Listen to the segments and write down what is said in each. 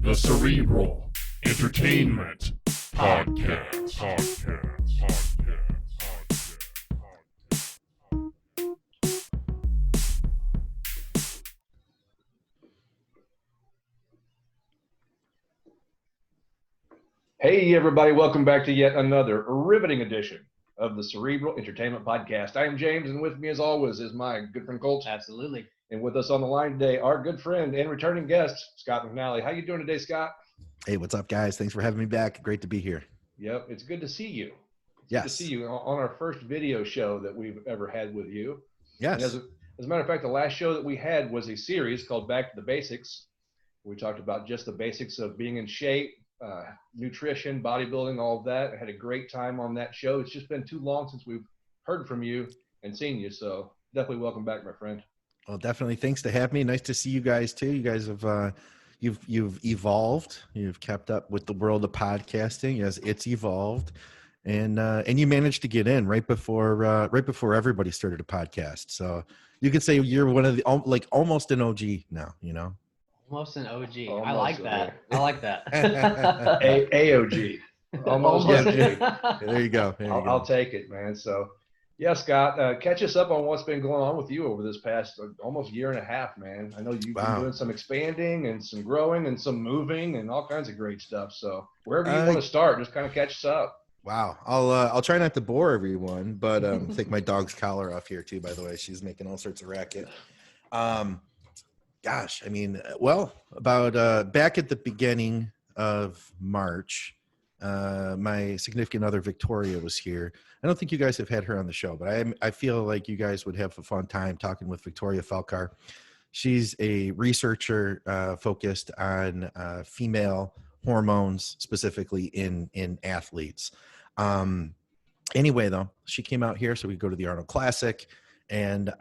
The Cerebral Entertainment Podcast. Hey, everybody. Welcome back to yet another riveting edition of the Cerebral Entertainment Podcast. I am James, and with me, as always, is my good friend Colt. Absolutely. And with us on the line today, our good friend and returning guest, Scott McNally. How you doing today, Scott? Hey, what's up, guys? Thanks for having me back. Great to be here. Yep, it's good to see you. Yes. Good to see you on our first video show that we've ever had with you. Yes. As a matter of fact, the last show that we had was a series called Back to the Basics. We talked about just the basics of being in shape, nutrition, bodybuilding, all of that. I had a great time on that show. It's just been too long since we've heard from you and seen you, so definitely welcome back, my friend. Well, definitely. Thanks to have me. Nice to see you guys too. You guys have you've evolved. You've kept up with the world of podcasting as it's evolved, and you managed to get in right before everybody started a podcast. So you could say you're one of the almost an OG now. You know. Almost an OG. Almost I like that. I like that. AOG. Almost Almost. OG. There you go. I'll take it, man. So, yeah, Scott, catch us up on what's been going on with you over this past almost year and a half, man. I know you've been doing some expanding and some growing and some moving and all kinds of great stuff. So wherever you want to start, just kind of catch us up. Wow. I'll try not to bore everyone, but take my dog's collar off here too, by the way. She's making all sorts of racket. Gosh, I mean, well, about back at the beginning of March, my significant other, Victoria, was here. I don't think you guys have had her on the show, but I feel like you guys would have a fun time talking with Victoria Felkar. She's a researcher focused on female hormones, specifically in athletes. Anyway, though, she came out here, so we go to the Arnold Classic. And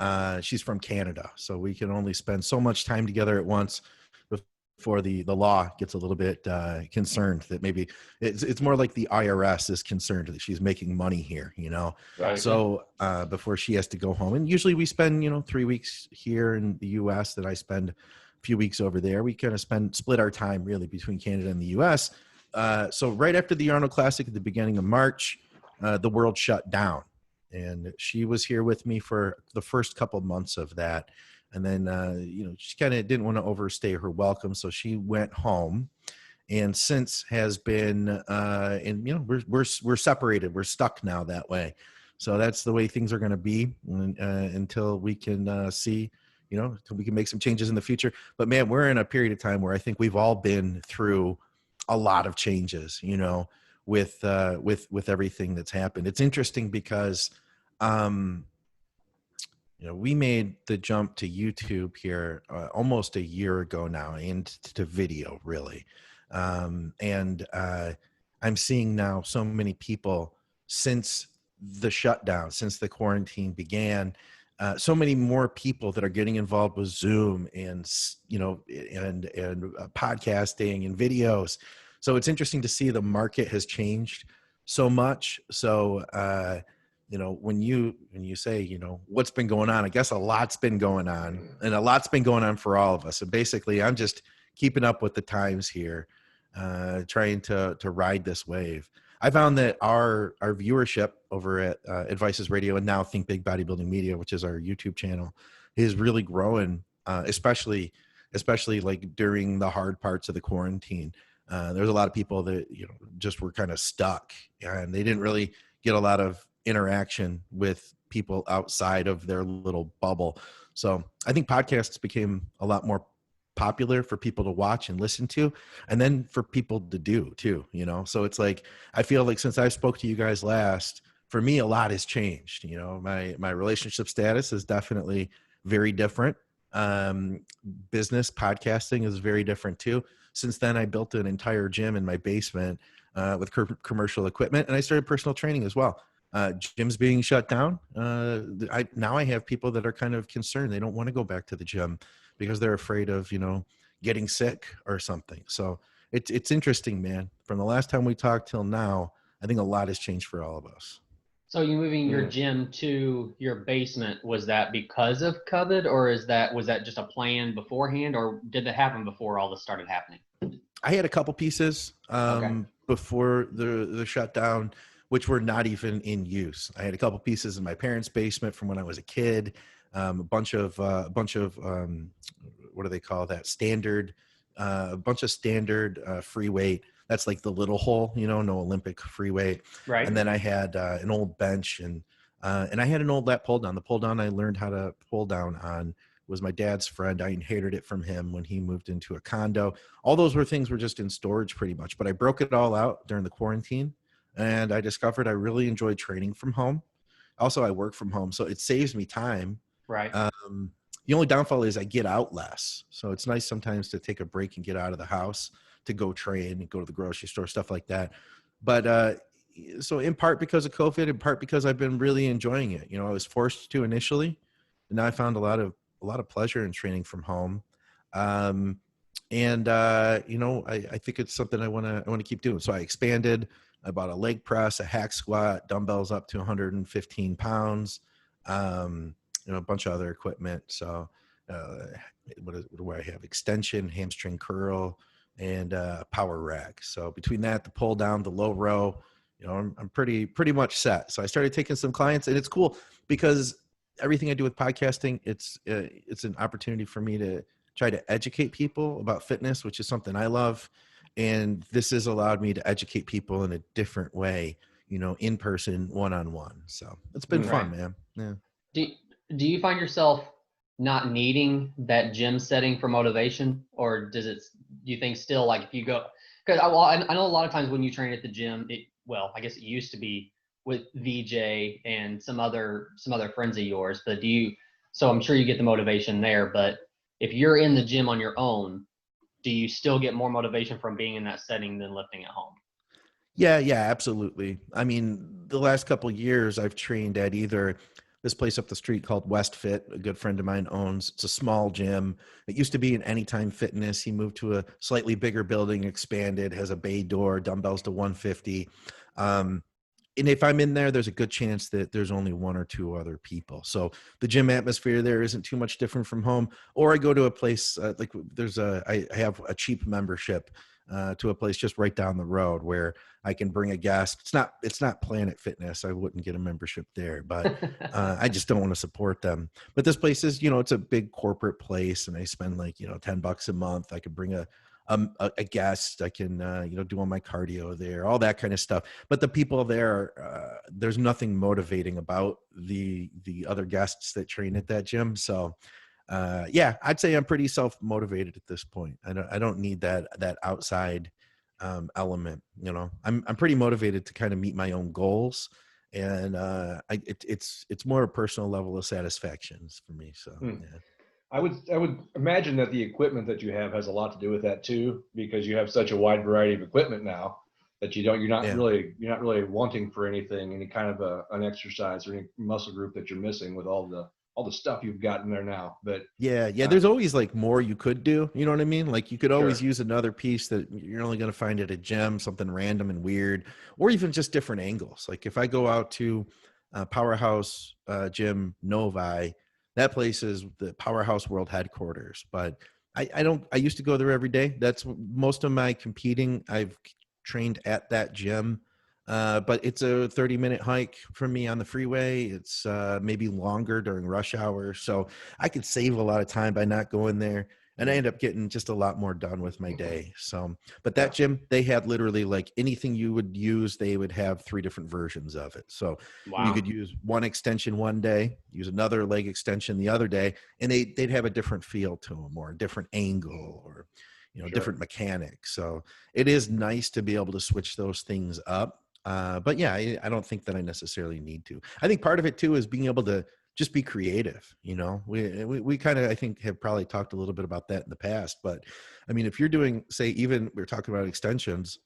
she's from Canada, so we can only spend so much time together at once before the law gets a little bit concerned that maybe it's more like the IRS is concerned that she's making money here, you know. Right. So before she has to go home, and usually we spend 3 weeks here in the U.S. Then I spend a few weeks over there. We kind of split our time really between Canada and the U.S. So right after the Arnold Classic at the beginning of March, the world shut down. And she was here with me for the first couple of months of that. And then, she kind of didn't want to overstay her welcome. So she went home, and since has been, we're separated. We're stuck now that way. So that's the way things are going to be until we can see, until we can make some changes in the future. But man, we're in a period of time where I think we've all been through a lot of changes, with everything that's happened. It's interesting because, we made the jump to YouTube here almost a year ago now, and to video really. And I'm seeing now so many people since the shutdown, since the quarantine began, so many more people that are getting involved with Zoom and podcasting and videos. So it's interesting to see the market has changed so much. So, when you say, what's been going on, I guess a lot's been going on, and a lot's been going on for all of us. So basically I'm just keeping up with the times here, trying to ride this wave. I found that our viewership over at Advices Radio and now Think Big Bodybuilding Media, which is our YouTube channel, is really growing, especially like during the hard parts of the quarantine. There's a lot of people that, just were kind of stuck, and they didn't really get a lot of interaction with people outside of their little bubble. So I think podcasts became a lot more popular for people to watch and listen to, and then for people to do too, so it's like, I feel like since I spoke to you guys last, for me, a lot has changed. My relationship status is definitely very different. Business podcasting is very different too. Since then, I built an entire gym in my basement with commercial equipment, and I started personal training as well. Gyms being shut down, now I have people that are kind of concerned. They don't want to go back to the gym because they're afraid of, getting sick or something. So it's interesting, man. From the last time we talked till now, I think a lot has changed for all of us. So you moving your gym to your basement, was that because of COVID, or was that just a plan beforehand, or did that happen before all this started happening? I had a couple pieces Okay. before the shutdown, which were not even in use. I had a couple pieces in my parents' basement from when I was a kid. A bunch of what do they call that? Standard, a bunch of standard free weight. That's like the little hole, you know, no Olympic free weight. Right. And then I had an old bench and I had an old lat pull down. The pull down I learned how to pull down on was my dad's friend. I inherited it from him when he moved into a condo. All those things were just in storage pretty much, but I broke it all out during the quarantine and I discovered I really enjoyed training from home. Also, I work from home, so it saves me time. Right. The only downfall is I get out less. So it's nice sometimes to take a break and get out of the house to go train and go to the grocery store, stuff like that. But so in part because of COVID, in part because I've been really enjoying it. You know, I was forced to initially, and now I found a lot of pleasure in training from home. You know, I think it's something I want to keep doing. So I expanded. I bought a leg press, a hack squat, dumbbells up to 115 pounds, you know, a bunch of other equipment. So what do I have? Extension, hamstring curl, and power rack. So between that, the pull down, the low row, you know, I'm pretty much set. So I started taking some clients, and it's cool because everything I do with podcasting, it's an opportunity for me to try to educate people about fitness, which is something I love. And this has allowed me to educate people in a different way, you know, in person, one-on-one. So it's been fun, man. Yeah. Do, do you find yourself not needing that gym setting for motivation, or do you think still, like, if you go, because I know a lot of times when you train at the gym, I guess it used to be with VJ and some other friends of yours, but so I'm sure you get the motivation there, but if you're in the gym on your own, do you still get more motivation from being in that setting than lifting at home? Yeah, absolutely. I mean, the last couple of years I've trained at either this place up the street called West Fit, a good friend of mine owns. It's a small gym. It used to be an Anytime Fitness. He moved to a slightly bigger building, expanded, has a bay door, dumbbells to 150. And if I'm in there, there's a good chance that there's only one or two other people. So the gym atmosphere there isn't too much different from home. Or I go to a place I have a cheap membership to a place just right down the road where I can bring a guest. It's not Planet Fitness. I wouldn't get a membership there, but I just don't want to support them. But this place is, you know, it's a big corporate place, and I spend like, you know, $10 a month. I could bring a guest. I can, you know, do all my cardio there, all that kind of stuff. But the people there, there's nothing motivating about the other guests that train at that gym. So, yeah, I'd say I'm pretty self-motivated at this point. I don't need that outside element. You know, I'm pretty motivated to kind of meet my own goals, and it's more a personal level of satisfactions for me. So, yeah. I would imagine that the equipment that you have has a lot to do with that too, because you have such a wide variety of equipment now that you're not really wanting for any kind of an exercise or any muscle group that you're missing with all the stuff you've got in there now. But yeah, there's always like more you could do. You know what I mean? Like you could always Sure. use another piece that you're only going to find at a gym, something random and weird, or even just different angles. Like if I go out to Powerhouse Gym Novi, that place is the Powerhouse World Headquarters. But I used to go there every day. That's most of my competing. I've trained at that gym. But it's a 30-minute hike from me on the freeway. It's maybe longer during rush hour. So I could save a lot of time by not going there. And I end up getting just a lot more done with my day. So, but that gym, they had literally like anything you would use, they would have 3 different versions of it. So Wow. you could use one extension one day, use another leg extension the other day, and they'd have a different feel to them or a different angle or, you know, Sure. different mechanics. So it is nice to be able to switch those things up. But yeah, I don't think that I necessarily need to. I think part of it too is being able to just be creative. You know, we kind of, I think, have probably talked a little bit about that in the past. But I mean, if you're doing, say, even we were talking about extensions,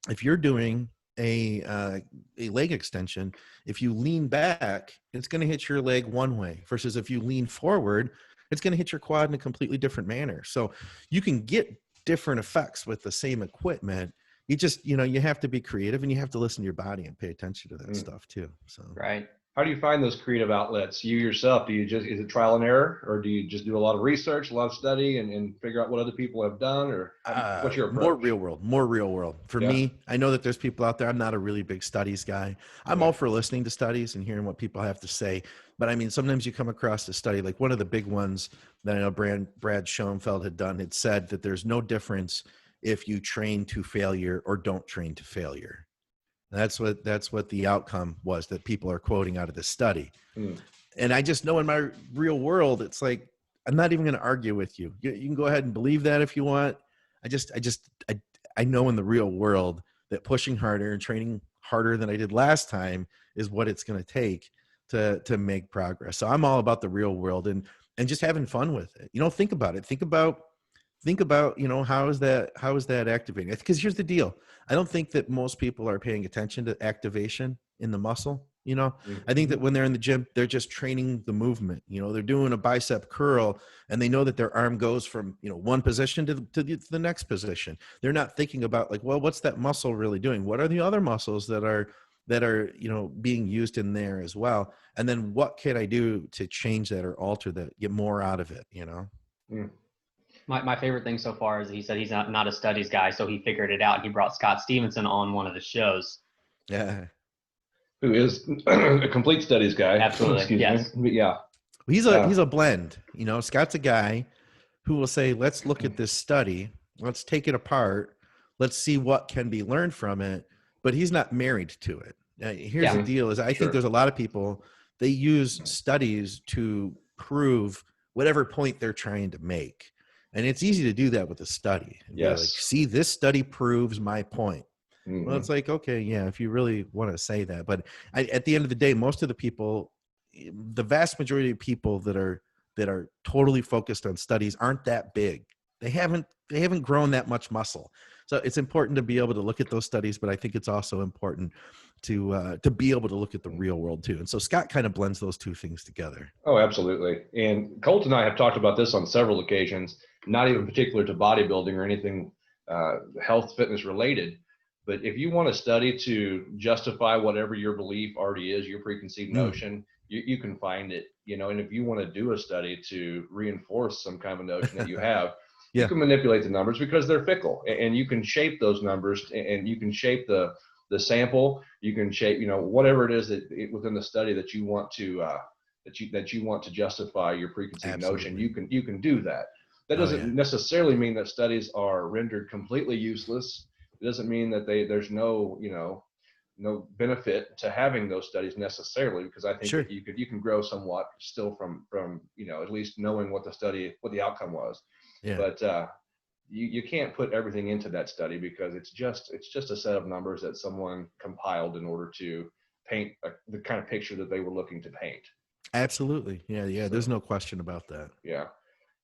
if you're doing a leg extension, if you lean back, it's going to hit your leg one way versus if you lean forward, it's going to hit your quad in a completely different manner. So you can get different effects with the same equipment. You just, you know, you have to be creative and you have to listen to your body and pay attention to that stuff too. So, Right. How do you find those creative outlets? You yourself, is it trial and error, or do you just do a lot of research, a lot of study, and figure out what other people have done, or what's your More approach? more real world. For Yeah. me, I know that there's people out there. I'm not a really big studies guy. I'm Yeah. all for listening to studies and hearing what people have to say. But I mean, sometimes you come across a study, like one of the big ones that I know Brad Schoenfeld had said that there's no difference if you train to failure or don't train to failure. That's what the outcome was that people are quoting out of this study. Hmm. And I just know in my real world, it's like, I'm not even going to argue with you. You can go ahead and believe that if you want. I know in the real world that pushing harder and training harder than I did last time is what it's going to take to make progress. So I'm all about the real world and just having fun with it. Think about it. Think about, how is that activating? Because here's the deal. I don't think that most people are paying attention to activation in the muscle. I think that when they're in the gym, they're just training the movement. They're doing a bicep curl and they know that their arm goes from, one position to the next position. They're not thinking about like, well, what's that muscle really doing? What are the other muscles that are, being used in there as well? And then what can I do to change that or alter that, get more out of it, Hmm. My favorite thing so far is he said he's not a studies guy, so he figured it out. He brought Scott Stevenson on one of the shows. Yeah. Who is a complete studies guy. Absolutely. Excuse Yes. me. But yeah. He's a blend. Scott's a guy who will say, let's look at this study, let's take it apart, let's see what can be learned from it, but he's not married to it. Here's the deal is I think there's a lot of people, they use studies to prove whatever point they're trying to make. And it's easy to do that with a study. And be like, see, this study proves my point. Well, it's like, okay, yeah, if you really want to say that. But at the end of the day, most of the people, the vast majority of people that are totally focused on studies aren't that big. They haven't grown that much muscle. So it's important to be able to look at those studies, but I think it's also important to be able to look at the real world too. And so Scott kind of blends those two things together. Oh, absolutely. And Colt and I have talked about this on several occasions, not even particular to bodybuilding or anything health fitness related. But if you want to study to justify whatever your belief already is, your preconceived notion, you can find it, and if you want to do a study to reinforce some kind of a notion that you have, you can manipulate the numbers because they're fickle, and you can shape those numbers, and you can shape the sample, you can shape, whatever it is that within the study that you want to that you want to justify your preconceived notion, you can do that. That doesn't necessarily mean that studies are rendered completely useless. It doesn't mean that there's no no benefit to having those studies necessarily, because I think that you can grow somewhat still from at least knowing what the outcome was. But you can't put everything into that study because it's just a set of numbers that someone compiled in order to paint the kind of picture that they were looking to paint. Absolutely. Yeah. There's no question about that. Yeah.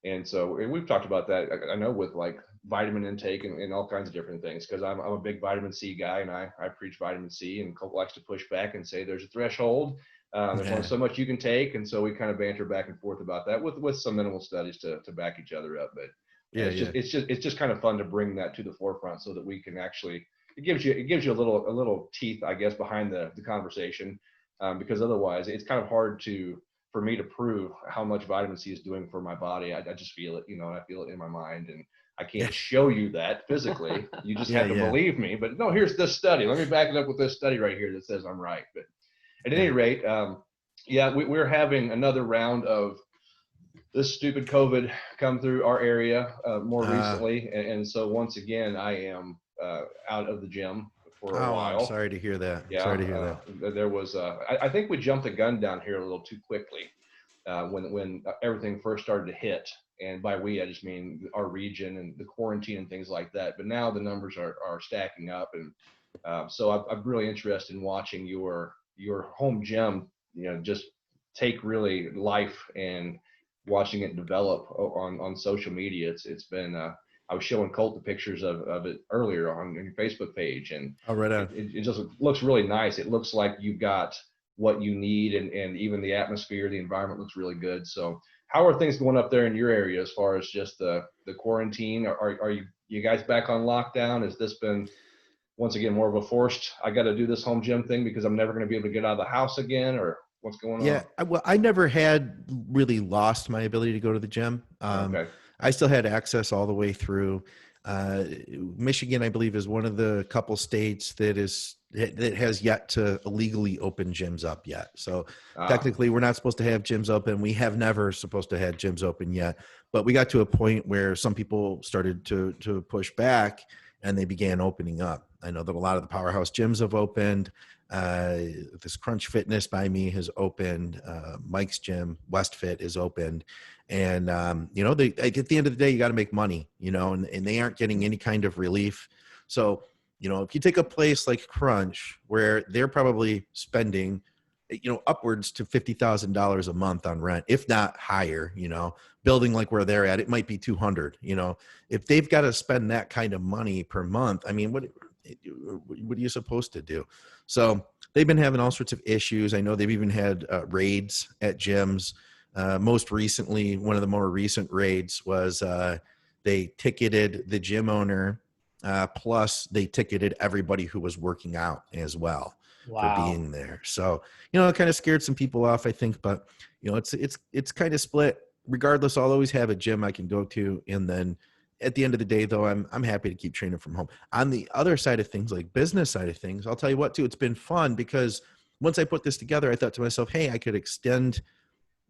And so we've talked about that, I know, with like vitamin intake and all kinds of different things, because I'm a big vitamin C guy, and I preach vitamin C, and Colt likes to push back and say there's a threshold. There's only so much you can take. And so we kind of banter back and forth about that with some minimal studies to back each other up. But it's just kind of fun to bring that to the forefront so that we can actually, it gives you a little teeth, I guess, behind the conversation, because otherwise it's kind of hard for me to prove how much vitamin C is doing for my body. I just feel it, and I feel it in my mind, and I can't show you that physically. You just have to believe me. But no, here's this study. Let me back it up with this study right here that says I'm right. But at any rate, we're having another round of this stupid COVID come through our area more recently. And so once again, I am out of the gym for a while. I'm sorry to hear that. Yeah, sorry to hear that. There was, I think we jumped the gun down here a little too quickly when everything first started to hit. And by we, I just mean our region and the quarantine and things like that. But now the numbers are stacking up. And so I'm really interested in watching your home gym, just take really life and watching it develop on social media. It's been, I was showing Colt the pictures of it earlier on your Facebook page, and it just looks really nice. It looks like you've got what you need, and even the atmosphere, the environment looks really good. So how are things going up there in your area as far as just the quarantine? Are you guys back on lockdown? Has this been, once again, more of a forced, I got to do this home gym thing because I'm never going to be able to get out of the house again? Or what's going Yeah, on? well, I never had really lost my ability to go to the gym. Okay. I still had access all the way through. Michigan, I believe, is one of the couple states that has yet to legally open gyms up yet. So Ah, technically, we're not supposed to have gyms open. We have never supposed to have gyms open yet. But we got to a point where some people started to push back, and they began opening up. I know that a lot of the powerhouse gyms have opened. This Crunch Fitness by me has opened. Mike's Gym, Westfit, is opened. And, they, like, at the end of the day, you got to make money, and they aren't getting any kind of relief. So, if you take a place like Crunch, where they're probably spending, upwards to $50,000 a month on rent, if not higher, building like where they're at, it might be 200, if they've got to spend that kind of money per month, I mean, what are you supposed to do? So they've been having all sorts of issues. I know they've even had raids at gyms. Most recently, one of the more recent raids was they ticketed the gym owner, plus they ticketed everybody who was working out as well for Wow. being there. So, it kind of scared some people off, I think, but it's kind of split. Regardless, I'll always have a gym I can go to, and then at the end of the day, though, I'm happy to keep training from home. On the other side of things, like business side of things, I'll tell you what, too, it's been fun because once I put this together, I thought to myself, hey, I could extend,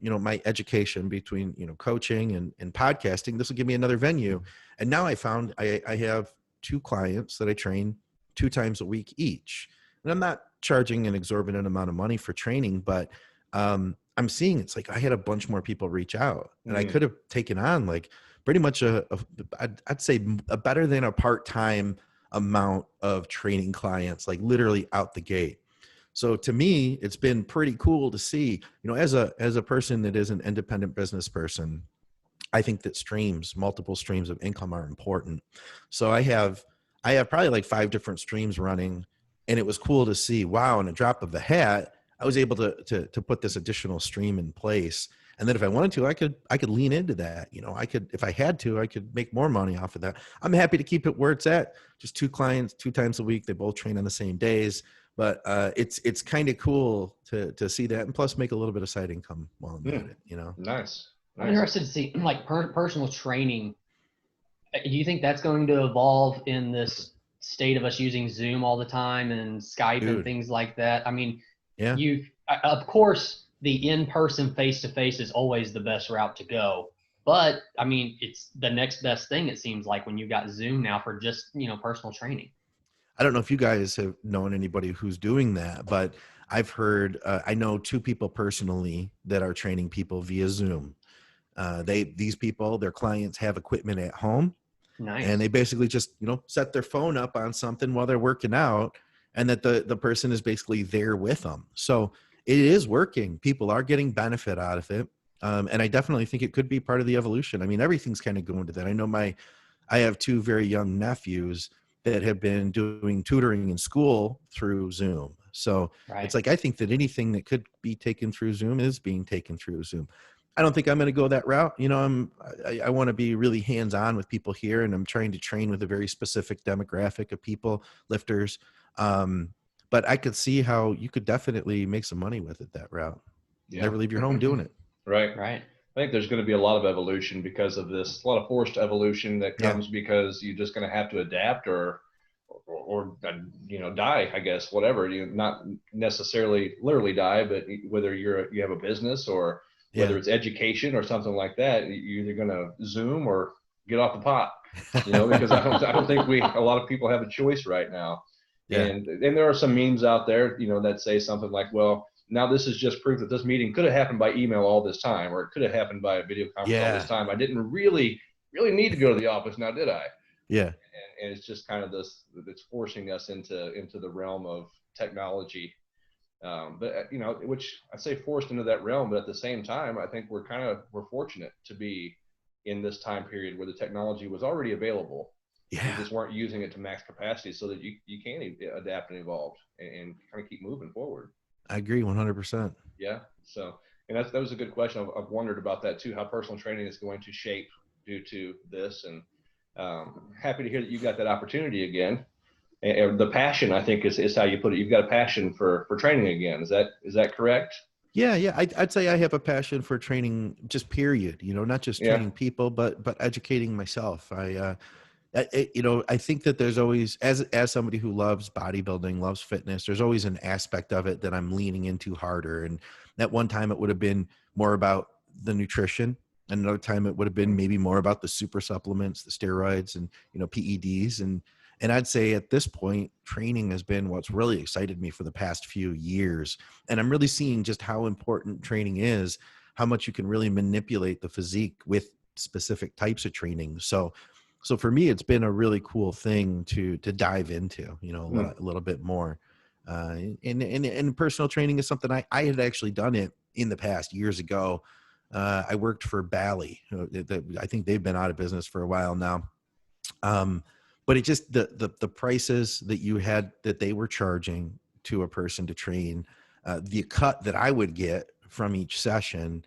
my education between, coaching and podcasting. This will give me another venue. And now I found I have 2 clients that I train 2 times a week each. And I'm not charging an exorbitant amount of money for training, but I'm seeing it's like I had a bunch more people reach out, and I could have taken on like pretty much I'd say a better than a part-time amount of training clients, like literally out the gate. So to me, it's been pretty cool to see, as a person that is an independent business person, I think that multiple streams of income are important. So I have probably like 5 different streams running, and it was cool to see, wow, in a drop of a hat, I was able to put this additional stream in place. And then if I wanted to, I could lean into that. If I had to, I could make more money off of that. I'm happy to keep it where it's at. Just 2 clients, 2 times a week. They both train on the same days. But it's kind of cool to see that, and plus make a little bit of side income while I'm at it. Nice. I'm interested to see like personal training. Do you think that's going to evolve in this state of us using Zoom all the time and Skype and things like that? I mean, Yeah. Of course, the in-person face-to-face is always the best route to go. But I mean, it's the next best thing, it seems like, when you've got Zoom now for just, personal training. I don't know if you guys have known anybody who's doing that, but I've heard, I know 2 people personally that are training people via Zoom. These people, their clients have equipment at home. Nice. And they basically just, set their phone up on something while they're working out, and that the person is basically there with them. So it is working. People are getting benefit out of it. And I definitely think it could be part of the evolution. I mean, everything's kind of going to that. I know I have 2 very young nephews that have been doing tutoring in school through Zoom. So It's like, I think that anything that could be taken through Zoom is being taken through Zoom. I don't think I'm going to go that route. I want to be really hands-on with people here, and I'm trying to train with a very specific demographic of people, lifters. But I could see how you could definitely make some money with it that route. Yeah. Never leave your home doing it. Right. Right. I think there's going to be a lot of evolution because of this, a lot of forced evolution that comes because you're just going to have to adapt or die, I guess, whatever. You not necessarily literally die, but whether you have a business or whether it's education or something like that, you're either going to Zoom or get off the pot, because I don't think a lot of people have a choice right now. Yeah. And there are some memes out there, that say something like, well, now this is just proof that this meeting could have happened by email all this time, or it could have happened by a video conference all this time. I didn't really need to go to the office now, did I? Yeah. And it's just kind of this, it's forcing us into the realm of technology. But which I say forced into that realm, but at the same time, I think we're fortunate to be in this time period where the technology was already available. Yeah. You just weren't using it to max capacity so that you can adapt and evolve and kind of keep moving forward. I agree 100%. Yeah. So, and that was a good question. I've wondered about that too, how personal training is going to shape due to this. And happy to hear that you got that opportunity again. And the passion, I think, is how you put it. You've got a passion for training again. Is that correct? Yeah. I'd say I have a passion for training, just period. Not just Yeah. training people, but educating myself. I think that there's always, as somebody who loves bodybuilding, loves fitness, there's always an aspect of it that I'm leaning into harder. And at one time it would have been more about the nutrition. And another time it would have been maybe more about the super supplements, the steroids and, PEDs. And I'd say at this point, training has been what's really excited me for the past few years. And I'm really seeing just how important training is, how much you can really manipulate the physique with specific types of training. So for me, it's been a really cool thing to dive into, a little bit more. And personal training is something I had actually done it in the past years ago. I worked for Bally. I think they've been out of business for a while now. But it just, the prices that they were charging to a person to train, the cut that I would get from each session,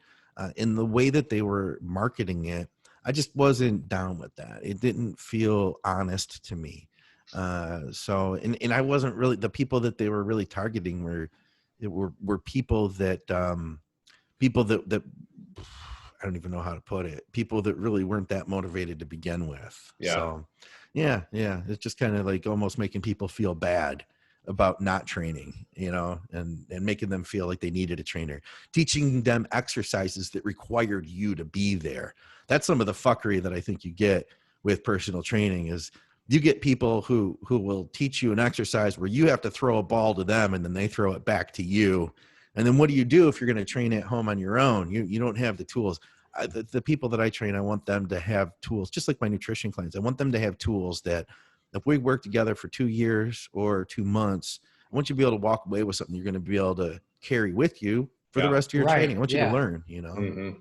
in the way that they were marketing it, I just wasn't down with that. It didn't feel honest to me. And I wasn't really, the people that they were really targeting were people that I don't even know how to put it. People that really weren't that motivated to begin with. Yeah. So yeah. It's just kind of like almost making people feel bad about not training, and making them feel like they needed a trainer, teaching them exercises that required you to be there. That's some of the fuckery that I think you get with personal training. Is you get people who will teach you an exercise where you have to throw a ball to them and then they throw it back to you. And then what do you do if you're going to train at home on your own? You don't have the tools. The people that I train, I want them to have tools, just like my nutrition clients. I want them to have tools that if we work together for 2 years or 2 months, I want you to be able to walk away with something you're going to be able to carry with you for the rest of your training. I want you to learn, Mm-hmm.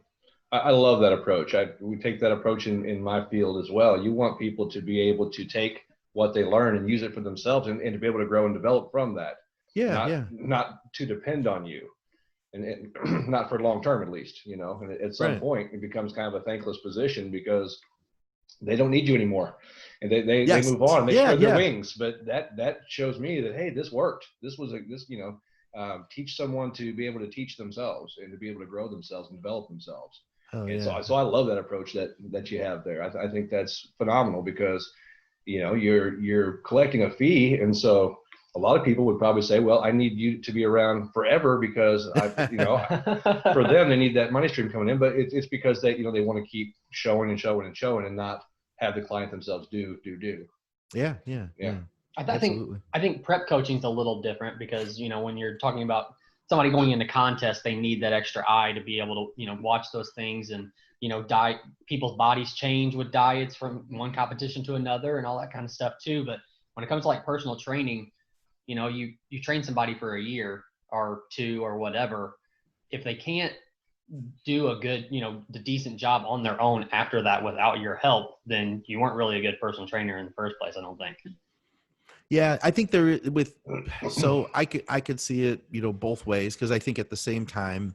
I love that approach. We take that approach in my field as well. You want people to be able to take what they learn and use it for themselves and to be able to grow and develop from that. Not to depend on you, and not for long term, at least, and at some point it becomes kind of a thankless position because they don't need you anymore, and they move on, they spread their wings. But that shows me that, hey, this worked. This was teach someone to be able to teach themselves and to be able to grow themselves and develop themselves. So I love that approach that you have there. I think that's phenomenal because you're collecting a fee, and so a lot of people would probably say, well, I need you to be around forever because for them, they need that money stream coming in, but it's because they want to keep showing and not have the client themselves do. Yeah. I think prep coaching is a little different because, when you're talking about somebody going into contests, they need that extra eye to be able to, watch those things and, diet, people's bodies change with diets from one competition to another and all that kind of stuff too. But when it comes to like personal training, you train somebody for a year or 2 or whatever. If they can't do a good, the decent job on their own after that without your help, then you weren't really a good personal trainer in the first place, I don't think. Yeah, I think so I could see it, both ways. Cause I think at the same time,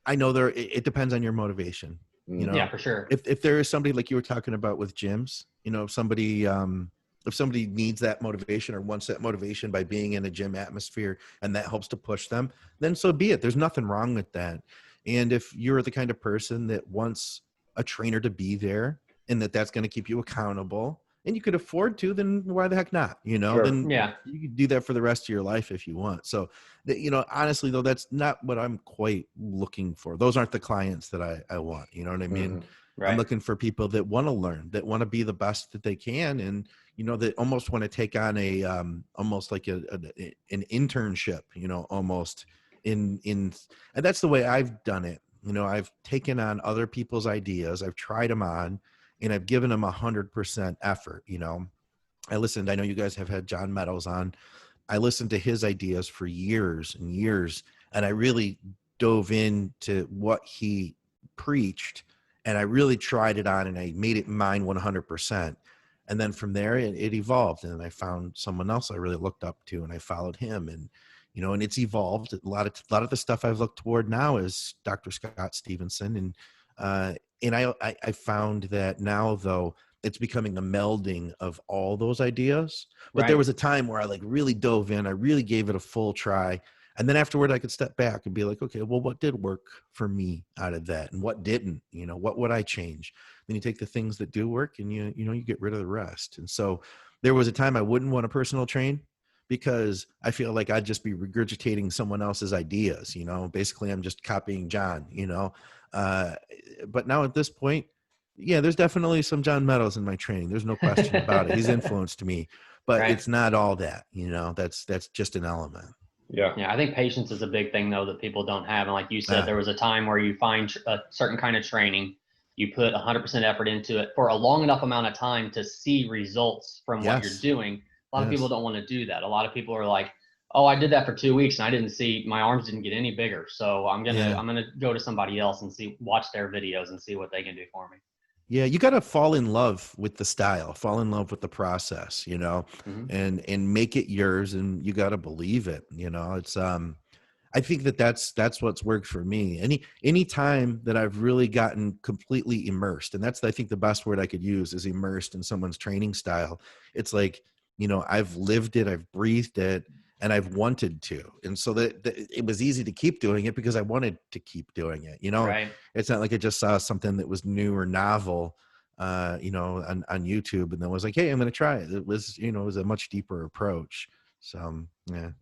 I know it depends on your motivation, Yeah, for sure. If there is somebody like you were talking about with gyms, if somebody needs that motivation or wants that motivation by being in a gym atmosphere and that helps to push them, then so be it. There's nothing wrong with that. And if you're the kind of person that wants a trainer to be there and that's going to keep you accountable and you could afford to, then why the heck not? Sure. Then you could do that for the rest of your life if you want. So, honestly though, that's not what I'm quite looking for. Those aren't the clients that I want. You know what I mean? Mm-hmm. Right. I'm looking for people that want to learn, that want to be the best that they can. And, that almost want to take on a, almost like an internship, almost and that's the way I've done it. I've taken on other people's ideas. I've tried them on and I've given them 100% effort. I know you guys have had John Meadows on. I listened to his ideas for years and years, and I really dove into what he preached and I really tried it on and I made it mine 100%. And then from there it evolved and I found someone else I really looked up to and I followed him and, and it's evolved. A lot of the stuff I've looked toward now is Dr. Scott Stevenson. And I found that now though, it's becoming a melding of all those ideas. But there was a time where I really dove in. I really gave it a full try. And then afterward, I could step back and be like, okay, well, what did work for me out of that, and what didn't? What would I change? Then you take the things that do work, and you get rid of the rest. And so there was a time I wouldn't want to personal train because I feel like I'd just be regurgitating someone else's ideas. Basically, I'm just copying John. Uh, but now at this point, yeah, there's definitely some John Meadows in my training. There's no question about it. He's influenced me, but Right. it's not all that. That's just an element. Yeah. Yeah, I think patience is a big thing though that people don't have. And like you said, Yeah. there was a time where you find a certain kind of training, you put 100% effort into it for a long enough amount of time to see results from what you're Yes. doing. A lot of Yes. people don't want to do that. A lot of people are like, "Oh, I did that for 2 weeks and I didn't see my arms didn't get any bigger. So I'm gonna go to somebody else and watch their videos and see what they can do for me." Yeah, you got to fall in love with the style, fall in love with the process, Mhm. and make it yours, and you got to believe it. It's I think that's what's worked for me. Any time that I've really gotten completely immersed, and that's I think the best word I could use is immersed in someone's training style. It's like, I've lived it, I've breathed it, and I've wanted to. And so that it was easy to keep doing it because I wanted to keep doing it. Right. It's not like I just saw something that was new or novel, on YouTube, and then was like, hey, I'm going to try it. It was, it was a much deeper approach. So, yeah.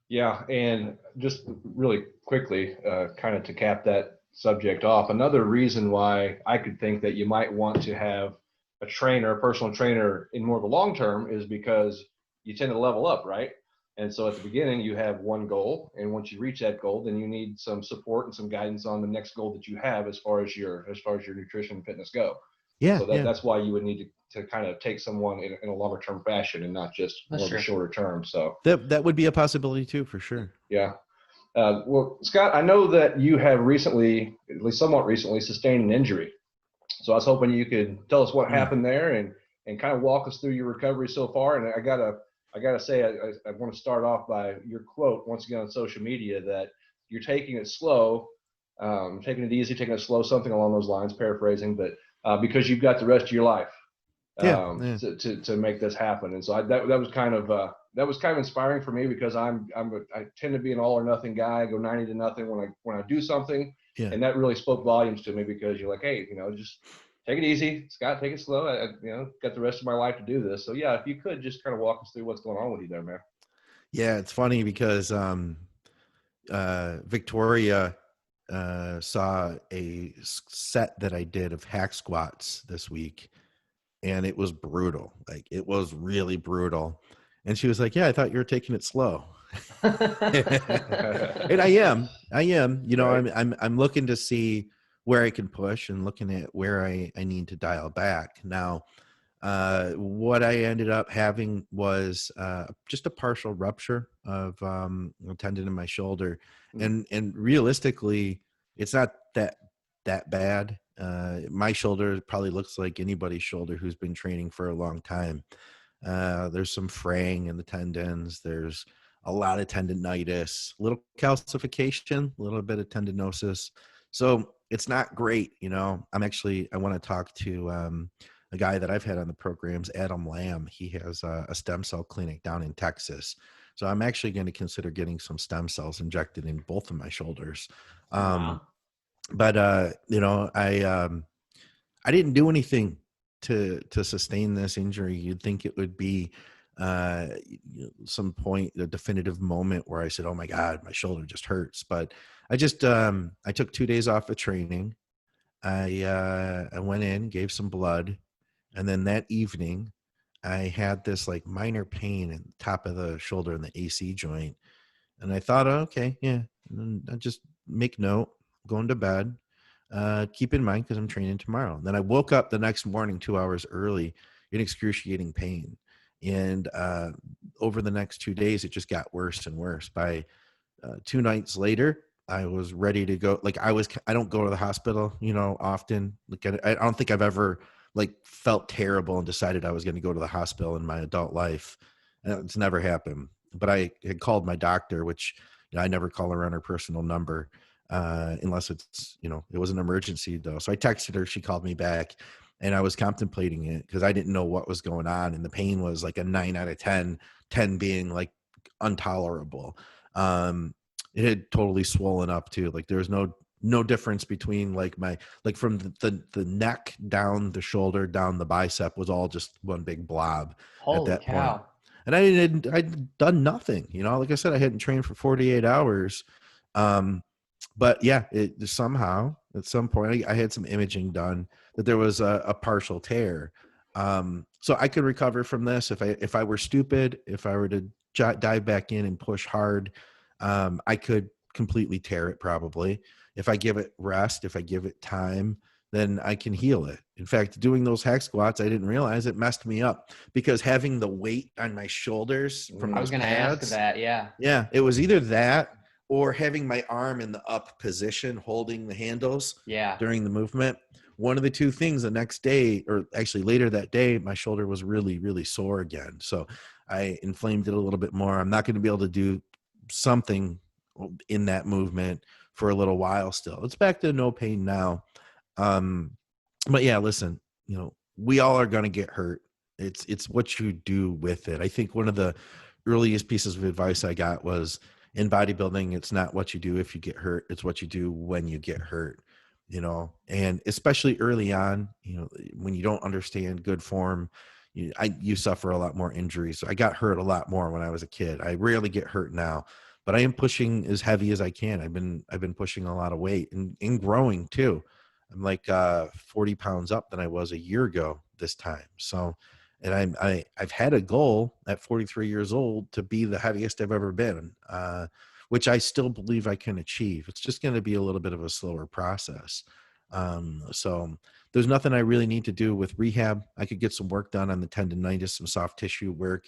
Yeah, and just really quickly, kind of to cap that subject off, another reason why I could think that you might want to have a trainer, a personal trainer in more of the long term is because you tend to level up, right? And so at the beginning, you have one goal, and once you reach that goal, then you need some support and some guidance on the next goal that you have as far as your nutrition and fitness go. Yeah. So Yeah. that's why you would need to kind of take someone in a longer term fashion and not just That's more of a true. shorter term. So That would be a possibility too, for sure. yeah. Well, Scott, I know that you have recently, at least somewhat recently, sustained an injury. So I was hoping you could tell us what happened there and kind of walk us through your recovery so far. And I gotta say, I want to start off by your quote once again on social media that you're taking it slow, taking it easy, taking it slow, something along those lines, paraphrasing, but because you've got the rest of your life Yeah. to make this happen. And so that was kind of inspiring for me because I tend to be an all or nothing guy. I go 90 to nothing when I do something, Yeah. and that really spoke volumes to me because you're like, hey, just take it easy, Scott, take it slow. I got the rest of my life to do this. So yeah, if you could just kind of walk us through what's going on with you there, man. Yeah, it's funny because Victoria saw a set that I did of hack squats this week, and it was brutal. Like, it was really brutal. And she was like, yeah, I thought you were taking it slow. And I am, Right. I'm looking to see where I can push and looking at where I need to dial back. Now, what I ended up having was just a partial rupture of a tendon in my shoulder, and realistically, it's not that bad. My shoulder probably looks like anybody's shoulder who's been training for a long time. There's some fraying in the tendons. There's a lot of tendonitis, little calcification, a little bit of tendinosis. So it's not great. I want to talk to a guy that I've had on the programs, Adam Lamb. He has a stem cell clinic down in Texas. So I'm actually going to consider getting some stem cells injected in both of my shoulders. Wow. But I didn't do anything to sustain this injury. You'd think it would be some point, a definitive moment where I said, oh my God, my shoulder just hurts. But I just I took 2 days off of training. I went in, gave some blood, and then that evening I had this like minor pain in the top of the shoulder in the AC joint. And I thought, oh, okay, yeah. And I just make note, going to bed. Keep in mind, because I'm training tomorrow. And then I woke up the next morning 2 hours early in excruciating pain. And over the next 2 days, it just got worse and worse. By 2 nights later, I was ready to go. Like, I don't go to the hospital, often. Like, I don't think I've ever like felt terrible and decided I was going to go to the hospital in my adult life. And it's never happened. But I had called my doctor, which I never call her on her personal number unless it's, it was an emergency though. So I texted her, she called me back, and I was contemplating it because I didn't know what was going on. And the pain was like a 9 out of 10, 10 being like intolerable. It had totally swollen up too. Like there was no difference between like from the neck down the shoulder down the bicep was all just one big blob at Holy that point. cow. And I'd done nothing, like I said, I hadn't trained for 48 hours. But yeah, it somehow at some point I had some imaging done that there was a partial tear. So I could recover from this if I were stupid, if I were to dive back in and push hard, I could completely tear it probably. If I give it rest, if I give it time, then I can heal it. In fact, doing those hack squats, I didn't realize it messed me up because having the weight on my shoulders from I was those going to ask pads. that. Yeah. Yeah, it was either that or having my arm in the up position, holding the handles Yeah. during the movement. One of the two things the next day, or actually later that day, my shoulder was really, really sore again. So I inflamed it a little bit more. I'm not going to be able to do something in that movement for a little while still. It's back to no pain now. But yeah, listen, we all are going to get hurt. It's what you do with it. I think one of the earliest pieces of advice I got was in bodybuilding, it's not what you do if you get hurt, it's what you do when you get hurt, and especially early on, when you don't understand good form, you suffer a lot more injuries. So I got hurt a lot more when I was a kid. I rarely get hurt now, but I am pushing as heavy as I can. I've been pushing a lot of weight and growing too. I'm like 40 pounds up than I was a year ago this time. So, and I've had a goal at 43 years old to be the heaviest I've ever been, which I still believe I can achieve. It's just going to be a little bit of a slower process. So there's nothing I really need to do with rehab. I could get some work done on the tendonitis, some soft tissue work.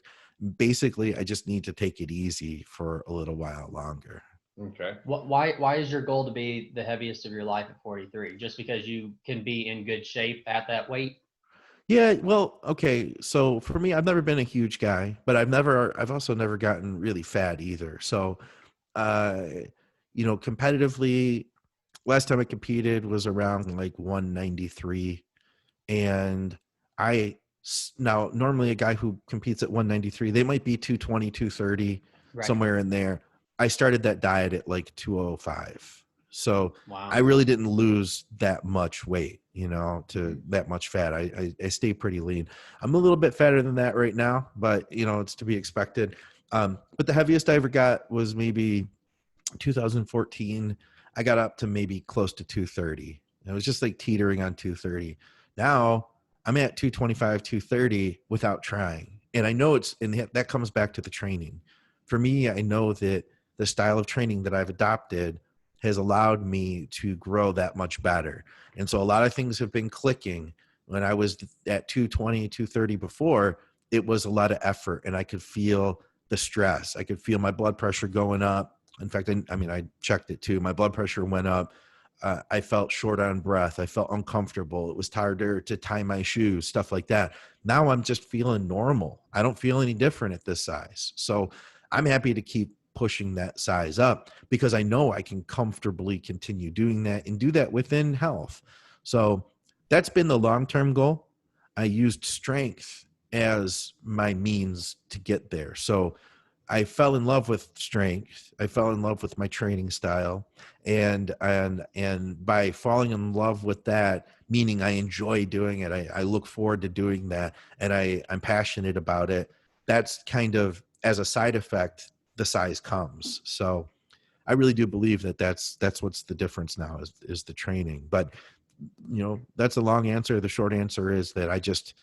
Basically, I just need to take it easy for a little while longer. Okay. Why is your goal to be the heaviest of your life at 43? Just because you can be in good shape at that weight? Yeah, well, okay. So for me, I've never been a huge guy, but I've also never gotten really fat either. So, uh, competitively, last time I competed was around like 193. And now normally a guy who competes at 193, they might be 220, 230, Right. somewhere in there. I started that diet at like 205. So Wow. I really didn't lose that much weight, to that much fat. I stay pretty lean. I'm a little bit fatter than that right now, but it's to be expected. But the heaviest I ever got was maybe 2014. I got up to maybe close to 230. It was just like teetering on 230. Now I'm at 225, 230 without trying. And I know and that comes back to the training. For me, I know that the style of training that I've adopted has allowed me to grow that much better. And so a lot of things have been clicking. When I was at 220, 230 before, it was a lot of effort and I could feel the stress. I could feel my blood pressure going up. In fact, I checked it too. My blood pressure went up. I felt short on breath. I felt uncomfortable. It was harder to tie my shoes, stuff like that. Now I'm just feeling normal. I don't feel any different at this size. So I'm happy to keep pushing that size up because I know I can comfortably continue doing that and do that within health. So that's been the long-term goal. I used strength as my means to get there. So I fell in love with strength. I fell in love with my training style, and by falling in love with that, meaning I enjoy doing it, I look forward to doing that, and I'm passionate about it. That's kind of as a side effect, the size comes. So I really do believe that's what's the difference now is the training. But that's a long answer. The short answer is that I just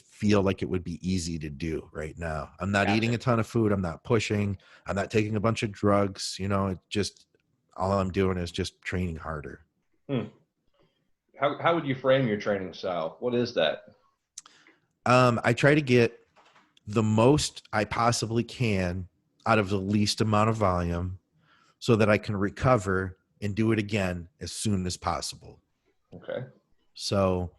feel like it would be easy to do right now. I'm not eating a ton of food. I'm not pushing. I'm not taking a bunch of drugs. It just, all I'm doing is just training harder. How would you frame your training style? What is that? I try to get the most I possibly can out of the least amount of volume so that I can recover and do it again as soon as possible. Okay. So,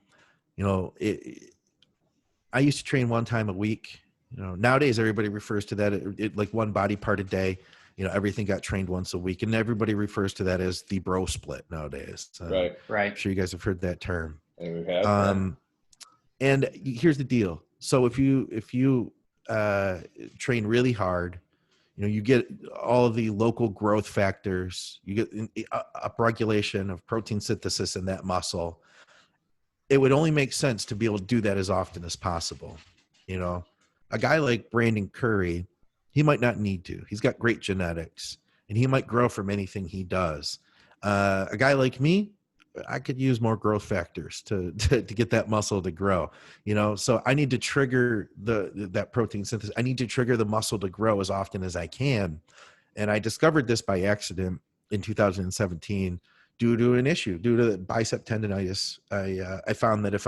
I used to train one time a week. Nowadays everybody refers to that like one body part a day. Everything got trained once a week, and everybody refers to that as the bro split nowadays. Right. I'm sure you guys have heard that term. And we have. And here's the deal. So if you train really hard, you get all of the local growth factors, you get upregulation of protein synthesis in that muscle. It would only make sense to be able to do that as often as possible. A guy like Brandon Curry, he might not need to. He's got great genetics and he might grow from anything he does. A guy like me, I could use more growth factors to get that muscle to grow, so I need to trigger that protein synthesis. I need to trigger the muscle to grow as often as I can. And I discovered this by accident in 2017 due to an issue, due to bicep tendonitis. I found that if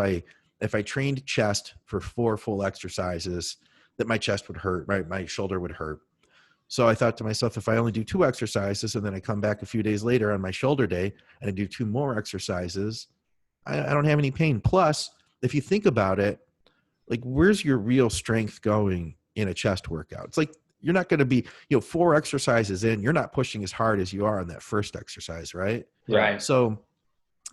I trained chest for 4 full exercises, that my chest would hurt, my shoulder would hurt. So I thought to myself, if I only do 2 exercises and then I come back a few days later on my shoulder day and I do 2 more exercises, I don't have any pain. Plus, if you think about it, like, where's your real strength going in a chest workout? It's like, you're not going to be, 4 exercises in, you're not pushing as hard as you are on that first exercise, right? Right. So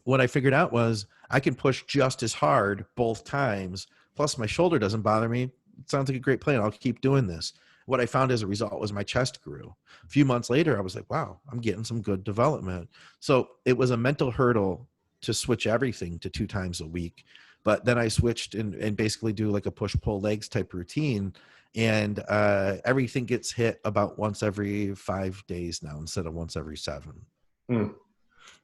what I figured out was I can push just as hard both times. Plus my shoulder doesn't bother me. It sounds like a great plan. I'll keep doing this. What I found as a result was my chest grew. A few months later, I was like, wow, I'm getting some good development. So it was a mental hurdle to switch everything to 2 times a week. But then I switched and basically do like a push-pull legs type routine. And everything gets hit about once every 5 days now instead of once every 7.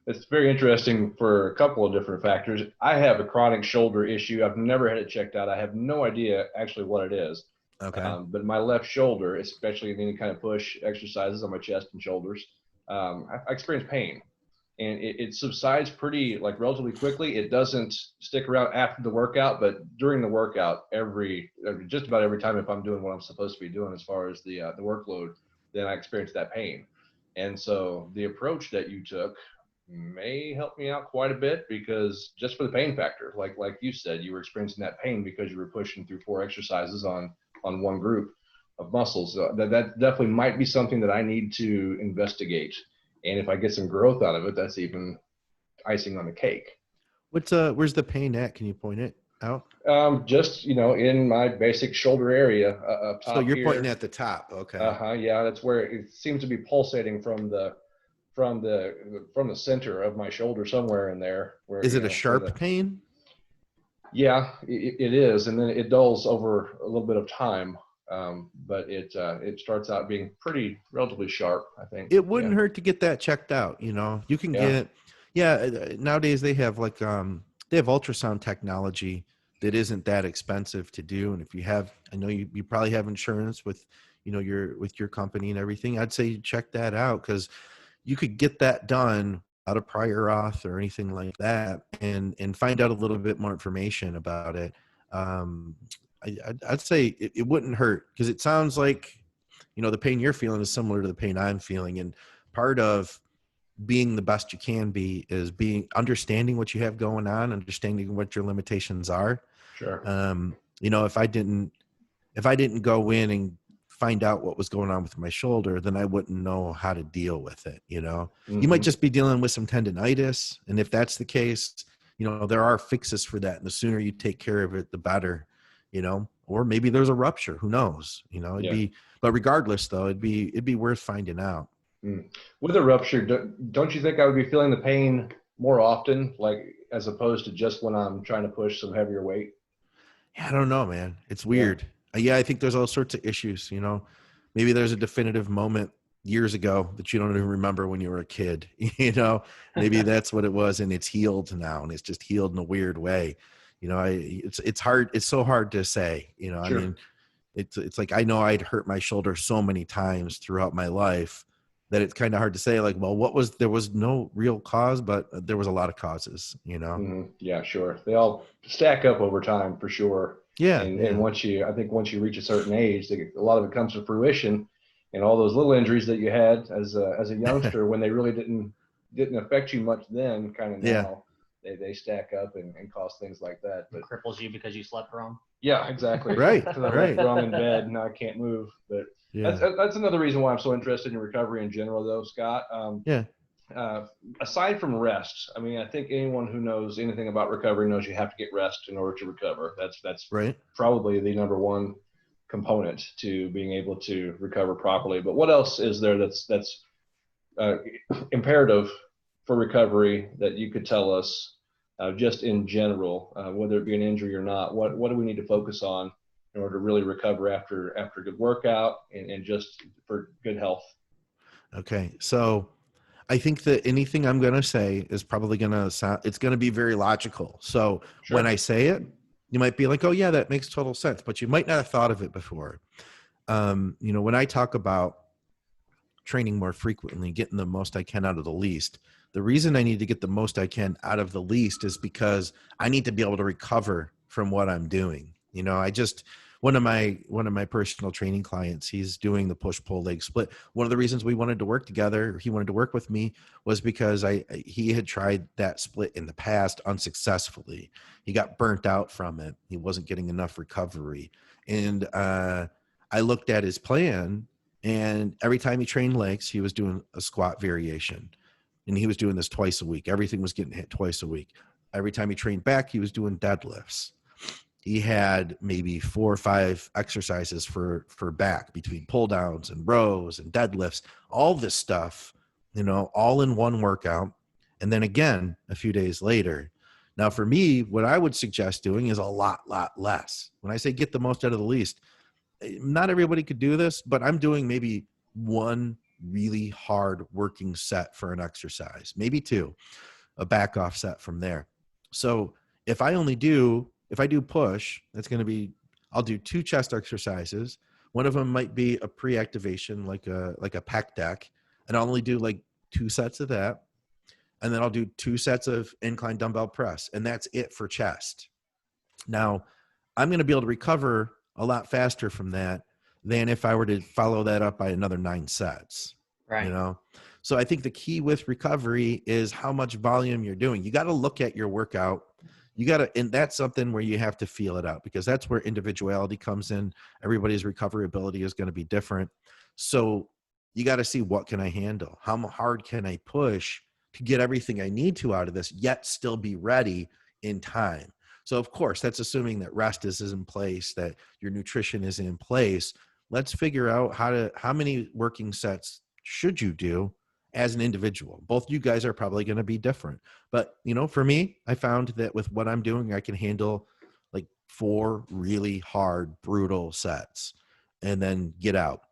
It's very interesting for a couple of different factors. I have a chronic shoulder issue. I've never had it checked out. I have no idea actually what it is. Okay. But my left shoulder, especially in any kind of push exercises on my chest and shoulders, I experience pain, and it subsides pretty relatively quickly. It doesn't stick around after the workout, but during the workout, just about every time, if I'm doing what I'm supposed to be doing as far as the workload, then I experience that pain. And so the approach that you took may help me out quite a bit, because just for the pain factor, like you said, you were experiencing that pain because you were pushing through 4 exercises on one group of muscles. That definitely might be something that I need to investigate. And if I get some growth out of it, that's even icing on the cake. Where's the pain at? Can you point it out? Just, in my basic shoulder area up top. So you're here. pointing at the top. Okay. Yeah, that's where it seems to be pulsating from the center of my shoulder, somewhere in there. Where, is it a sharp pain? Yeah, it is, and then it dulls over a little bit of time, but it starts out being relatively sharp, I think. It wouldn't hurt to get that checked out. You can get, nowadays they have they have ultrasound technology that isn't that expensive to do, and if you have, I know you probably have insurance with your company and everything. I'd say check that out, because you could get that done out of prior auth or anything like that, and find out a little bit more information about it. I'd say it wouldn't hurt, because it sounds like, the pain you're feeling is similar to the pain I'm feeling. And part of being the best you can be is understanding what you have going on, understanding what your limitations are. Sure. If I didn't go in and find out what was going on with my shoulder, then I wouldn't know how to deal with it. Mm-hmm. You might just be dealing with some tendonitis. And if that's the case, there are fixes for that. And the sooner you take care of it, the better, or maybe there's a rupture, who knows, but regardless though, it'd be worth finding out. With a rupture, don't you think I would be feeling the pain more often, as opposed to just when I'm trying to push some heavier weight? Yeah, I don't know, man. It's weird. Yeah, I think there's all sorts of issues, maybe there's a definitive moment years ago that you don't even remember when you were a kid, maybe that's what it was, and it's healed now, and it's just healed in a weird way. It's hard. It's so hard to say, Sure. I mean, it's like, I know I'd hurt my shoulder so many times throughout my life that it's kind of hard to say, well, there was no real cause, but there was a lot of causes, Mm-hmm. Yeah, sure. They all stack up over time, for sure. Yeah. And once you reach a certain age, a lot of it comes to fruition, and all those little injuries that you had as a youngster when they really didn't affect you much then, kind of now, they stack up and cause things like that. But it cripples you because you slept wrong. Yeah, exactly. Right. Because I left wrong in bed, now I can't move. But that's another reason why I'm so interested in recovery in general, though, Scott. Aside from rest, I mean, I think anyone who knows anything about recovery knows you have to get rest in order to recover. That's right. Probably the number one component to being able to recover properly. But what else is there that's imperative for recovery that you could tell us, just in general, whether it be an injury or not? What do we need to focus on in order to really recover after a good workout and just for good health? Okay, so I think that anything I'm going to say is probably going to sound, it's going to be very logical. So Sure. when I say it, you might be like, oh yeah, that makes total sense, but you might not have thought of it before. When I talk about training more frequently, getting the most I can out of the least, the reason I need to get the most I can out of the least is because I need to be able to recover from what I'm doing. One of my personal training clients, he's doing the push pull leg split. One of the reasons we wanted to work together, he wanted to work with me, was because he had tried that split in the past unsuccessfully. He got burnt out from it. He wasn't getting enough recovery. And I looked at his plan, and every time he trained legs, he was doing a squat variation. And he was doing this twice a week. Everything was getting hit twice a week. Every time he trained back, he was doing deadlifts. He had maybe 4 or 5 exercises for back between pull downs and rows and deadlifts, all this stuff, all in one workout. And then again, a few days later. Now for me, what I would suggest doing is a lot less. When I say get the most out of the least, not everybody could do this, but I'm doing maybe 1 really hard working set for an exercise, maybe 2, a back off set from there. So if I do push, that's going to be, I'll do 2 chest exercises. One of them might be a pre-activation, like a pec deck, and I'll only do like 2 sets of that. And then I'll do 2 sets of incline dumbbell press, and that's it for chest. Now, I'm going to be able to recover a lot faster from that than if I were to follow that up by another 9 sets. Right. So I think the key with recovery is how much volume you're doing. You got to look at your workout. And that's something where you have to feel it out, because that's where individuality comes in. Everybody's recovery ability is going to be different. So you got to see, what can I handle? How hard can I push to get everything I need to out of this, yet still be ready in time? So of course, that's assuming that rest is in place, that your nutrition is in place. Let's figure out how many working sets should you do as an individual. Both you guys are probably going to be different. But, for me, I found that with what I'm doing, I can handle like 4 really hard, brutal sets and then get out.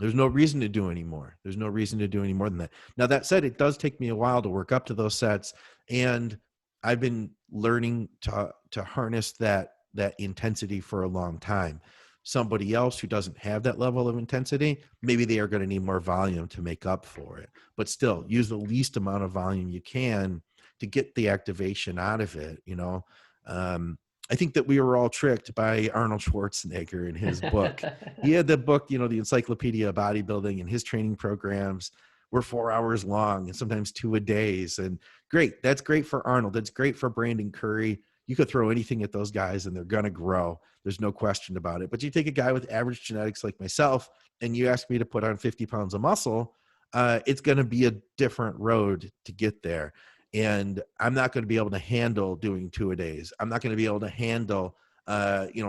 There's no reason to do any more. There's no reason to do any more than that. Now, that said, it does take me a while to work up to those sets. And I've been learning to harness that intensity for a long time. Somebody else who doesn't have that level of intensity, maybe they are going to need more volume to make up for it. But still, use the least amount of volume you can to get the activation out of it. I think that we were all tricked by Arnold Schwarzenegger in his book. He had the book, the Encyclopedia of Bodybuilding, and his training programs were 4 hours long and sometimes 2 a days. And great. That's great for Arnold. That's great for Brandon Curry. You could throw anything at those guys and they're going to grow. There's no question about it. But you take a guy with average genetics like myself, and you ask me to put on 50 pounds of muscle, it's going to be a different road to get there. And I'm not going to be able to handle doing 2 a days. I'm not going to be able to handle,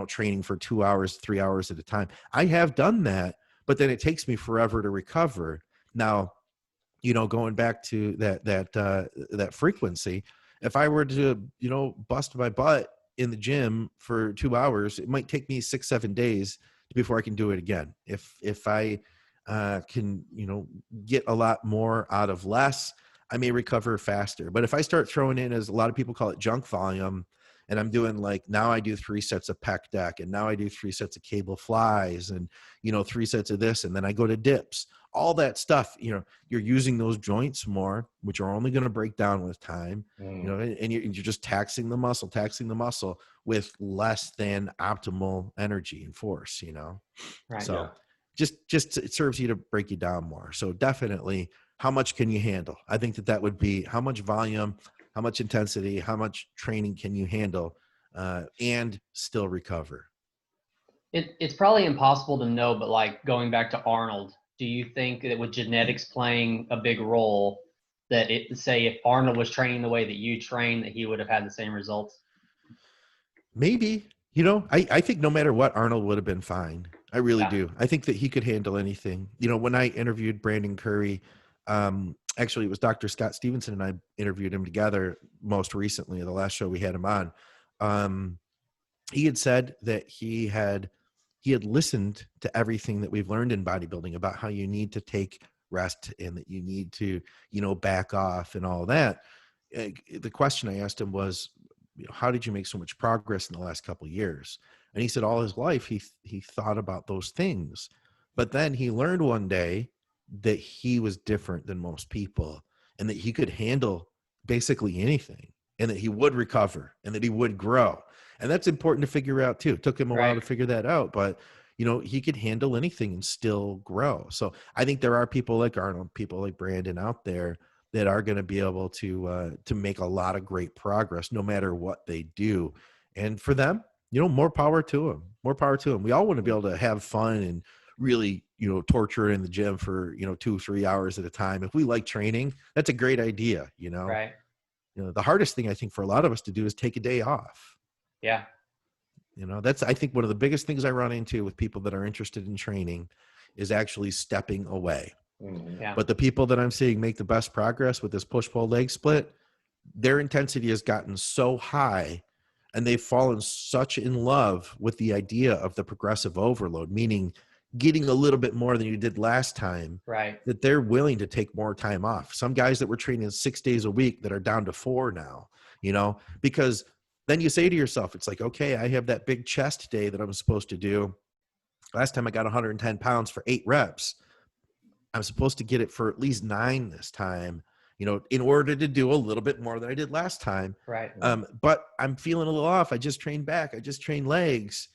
training for 2 hours, 3 hours at a time. I have done that, but then it takes me forever to recover. Now, going back to that frequency, if I were to, bust my butt in the gym for 2 hours, it might take me 6-7 days before I can do it again. If I can, get a lot more out of less, I may recover faster. But if I start throwing in, as a lot of people call it, junk volume, and I'm doing now I do 3 sets of pec deck, and now I do 3 sets of cable flies, and 3 sets of this, and then I go to dips, all that stuff, you're using those joints more, which are only going to break down with time, and you're just taxing the muscle with less than optimal energy and force, Right. So Yeah. just it serves you to break you down more. So definitely, how much can you handle? I think that would be how much volume, how much intensity, how much training can you handle, and still recover? It's probably impossible to know, but going back to Arnold, do you think that with genetics playing a big role, that say if Arnold was training the way that you train, that he would have had the same results? Maybe, I think no matter what, Arnold would have been fine. I really Yeah. do. I think that he could handle anything. You know, when I interviewed Brandon Curry, actually it was Dr. Scott Stevenson and I interviewed him together most recently, the last show we had him on. He had said that he had listened to everything that we've learned in bodybuilding about how you need to take rest and that you need to, you know, back off and all that. The question I asked him was, you know, how did you make so much progress in the last couple of years? And he said all his life he thought about those things, but then he learned one day that he was different than most people and that he could handle basically anything and that he would recover and that he would grow. And that's important to figure out too. It took him a while Right. to figure that out, but you know, he could handle anything and still grow. So I think there are people like Arnold, people like Brandon out there that are going to be able to make a lot of great progress no matter what they do. And for them, you know, more power to them, more power to them. We all want to be able to have fun and really, you know, torture in the gym for, you know, 2-3 hours at a time. If we like training, that's a great idea. You know, Right. you know, the hardest thing I think for a lot of us to do is take a day off. Yeah. You know, that's, I think, one of the biggest things I run into with people that are interested in training is actually stepping away. Mhm. Yeah. But the people that I'm seeing make the best progress with this push-pull leg split, their intensity has gotten so high and they've fallen such in love with the idea of the progressive overload, meaning getting a little bit more than you did last time, Right. that they're willing to take more time off. Some guys that were training 6 days a week that are down to 4 now, you know, because then you say to yourself, it's like, okay, I have that big chest day that I'm supposed to do. Last time I got 110 pounds for 8 reps. I'm supposed to get it for at least 9 this time, you know, in order to do a little bit more than I did last time. Right. But I'm feeling a little off. I just trained back. I just trained legs.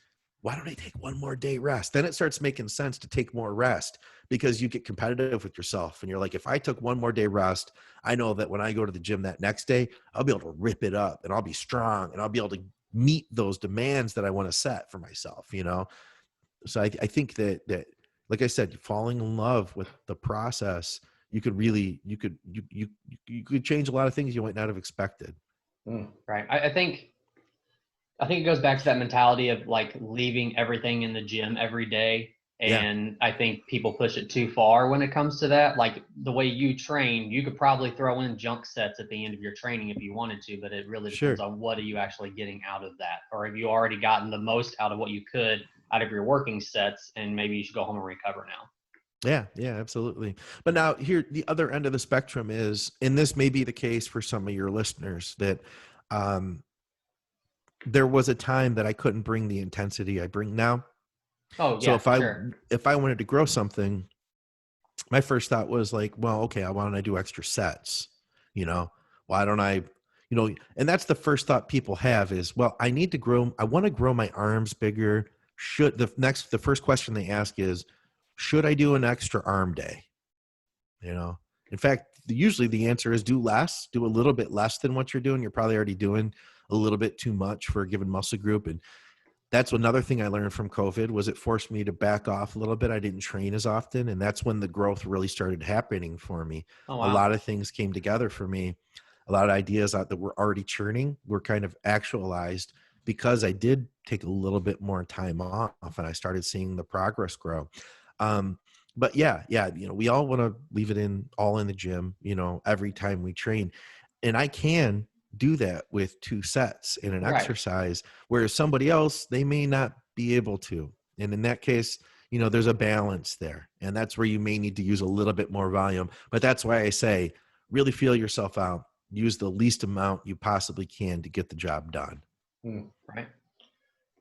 Why don't I take one more day rest? Then it starts making sense to take more rest because you get competitive with yourself. And you're like, if I took one more day rest, I know that when I go to the gym that next day, I'll be able to rip it up and I'll be strong and I'll be able to meet those demands that I want to set for myself, you know? So I think that, like I said, falling in love with the process, you could really, you could change a lot of things you might not have expected. Right. I think it goes back to that mentality of like leaving everything in the gym every day. Yeah. And I think people push it too far when it comes to that. Like the way you train, you could probably throw in junk sets at the end of your training if you wanted to, but it really depends Sure. on what are you actually getting out of that. Or have you already gotten the most out of what you could out of your working sets, and maybe you should go home and recover now. Yeah, absolutely. But now here, the other end of the spectrum is, and this may be the case for some of your listeners, that there was a time that I couldn't bring the intensity I bring now. Oh, So yeah, if for sure. if I wanted to grow something, my first thought was like, well, okay, why don't I do extra sets? You know, why don't I, you know, and that's the first thought people have is, well, I need to grow, I want to grow my arms bigger. The first question they ask is, should I do an extra arm day? You know, in fact, usually the answer is do less, do a little bit less than what you're doing. You're probably already doing a little bit too much for a given muscle group. And that's another thing I learned from COVID was it forced me to back off a little bit. I didn't train as often. And that's when the growth really started happening for me. Oh, A wow. lot of things came together for me. A lot of ideas out that were already churning were kind of actualized because I did take a little bit more time off and I started seeing the progress grow. But yeah, you know, we all want to leave it all in the gym, you know, every time we train. And I can do that with 2 sets in an Right. exercise, whereas somebody else, they may not be able to. And in that case, you know, there's a balance there. And that's where you may need to use a little bit more volume. But that's why I say, really feel yourself out. Use the least amount you possibly can to get the job done. Right.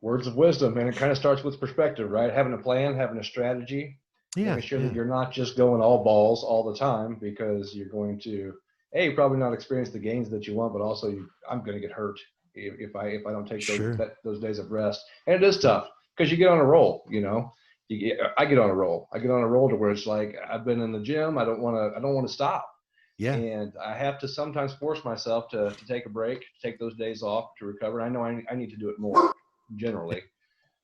Words of wisdom, and it kind of starts with perspective, right? Having a plan, having a strategy, making sure that you're not just going all balls all the time, because you're going to probably not experience the gains that you want, but also I'm going to get hurt if I don't take those days of rest. And it is tough because you get on a roll, you know. I get on a roll. I get on a roll to where it's like I've been in the gym. I don't want to stop. Yeah. And I have to sometimes force myself to take a break, to take those days off to recover. I know I need to do it more generally.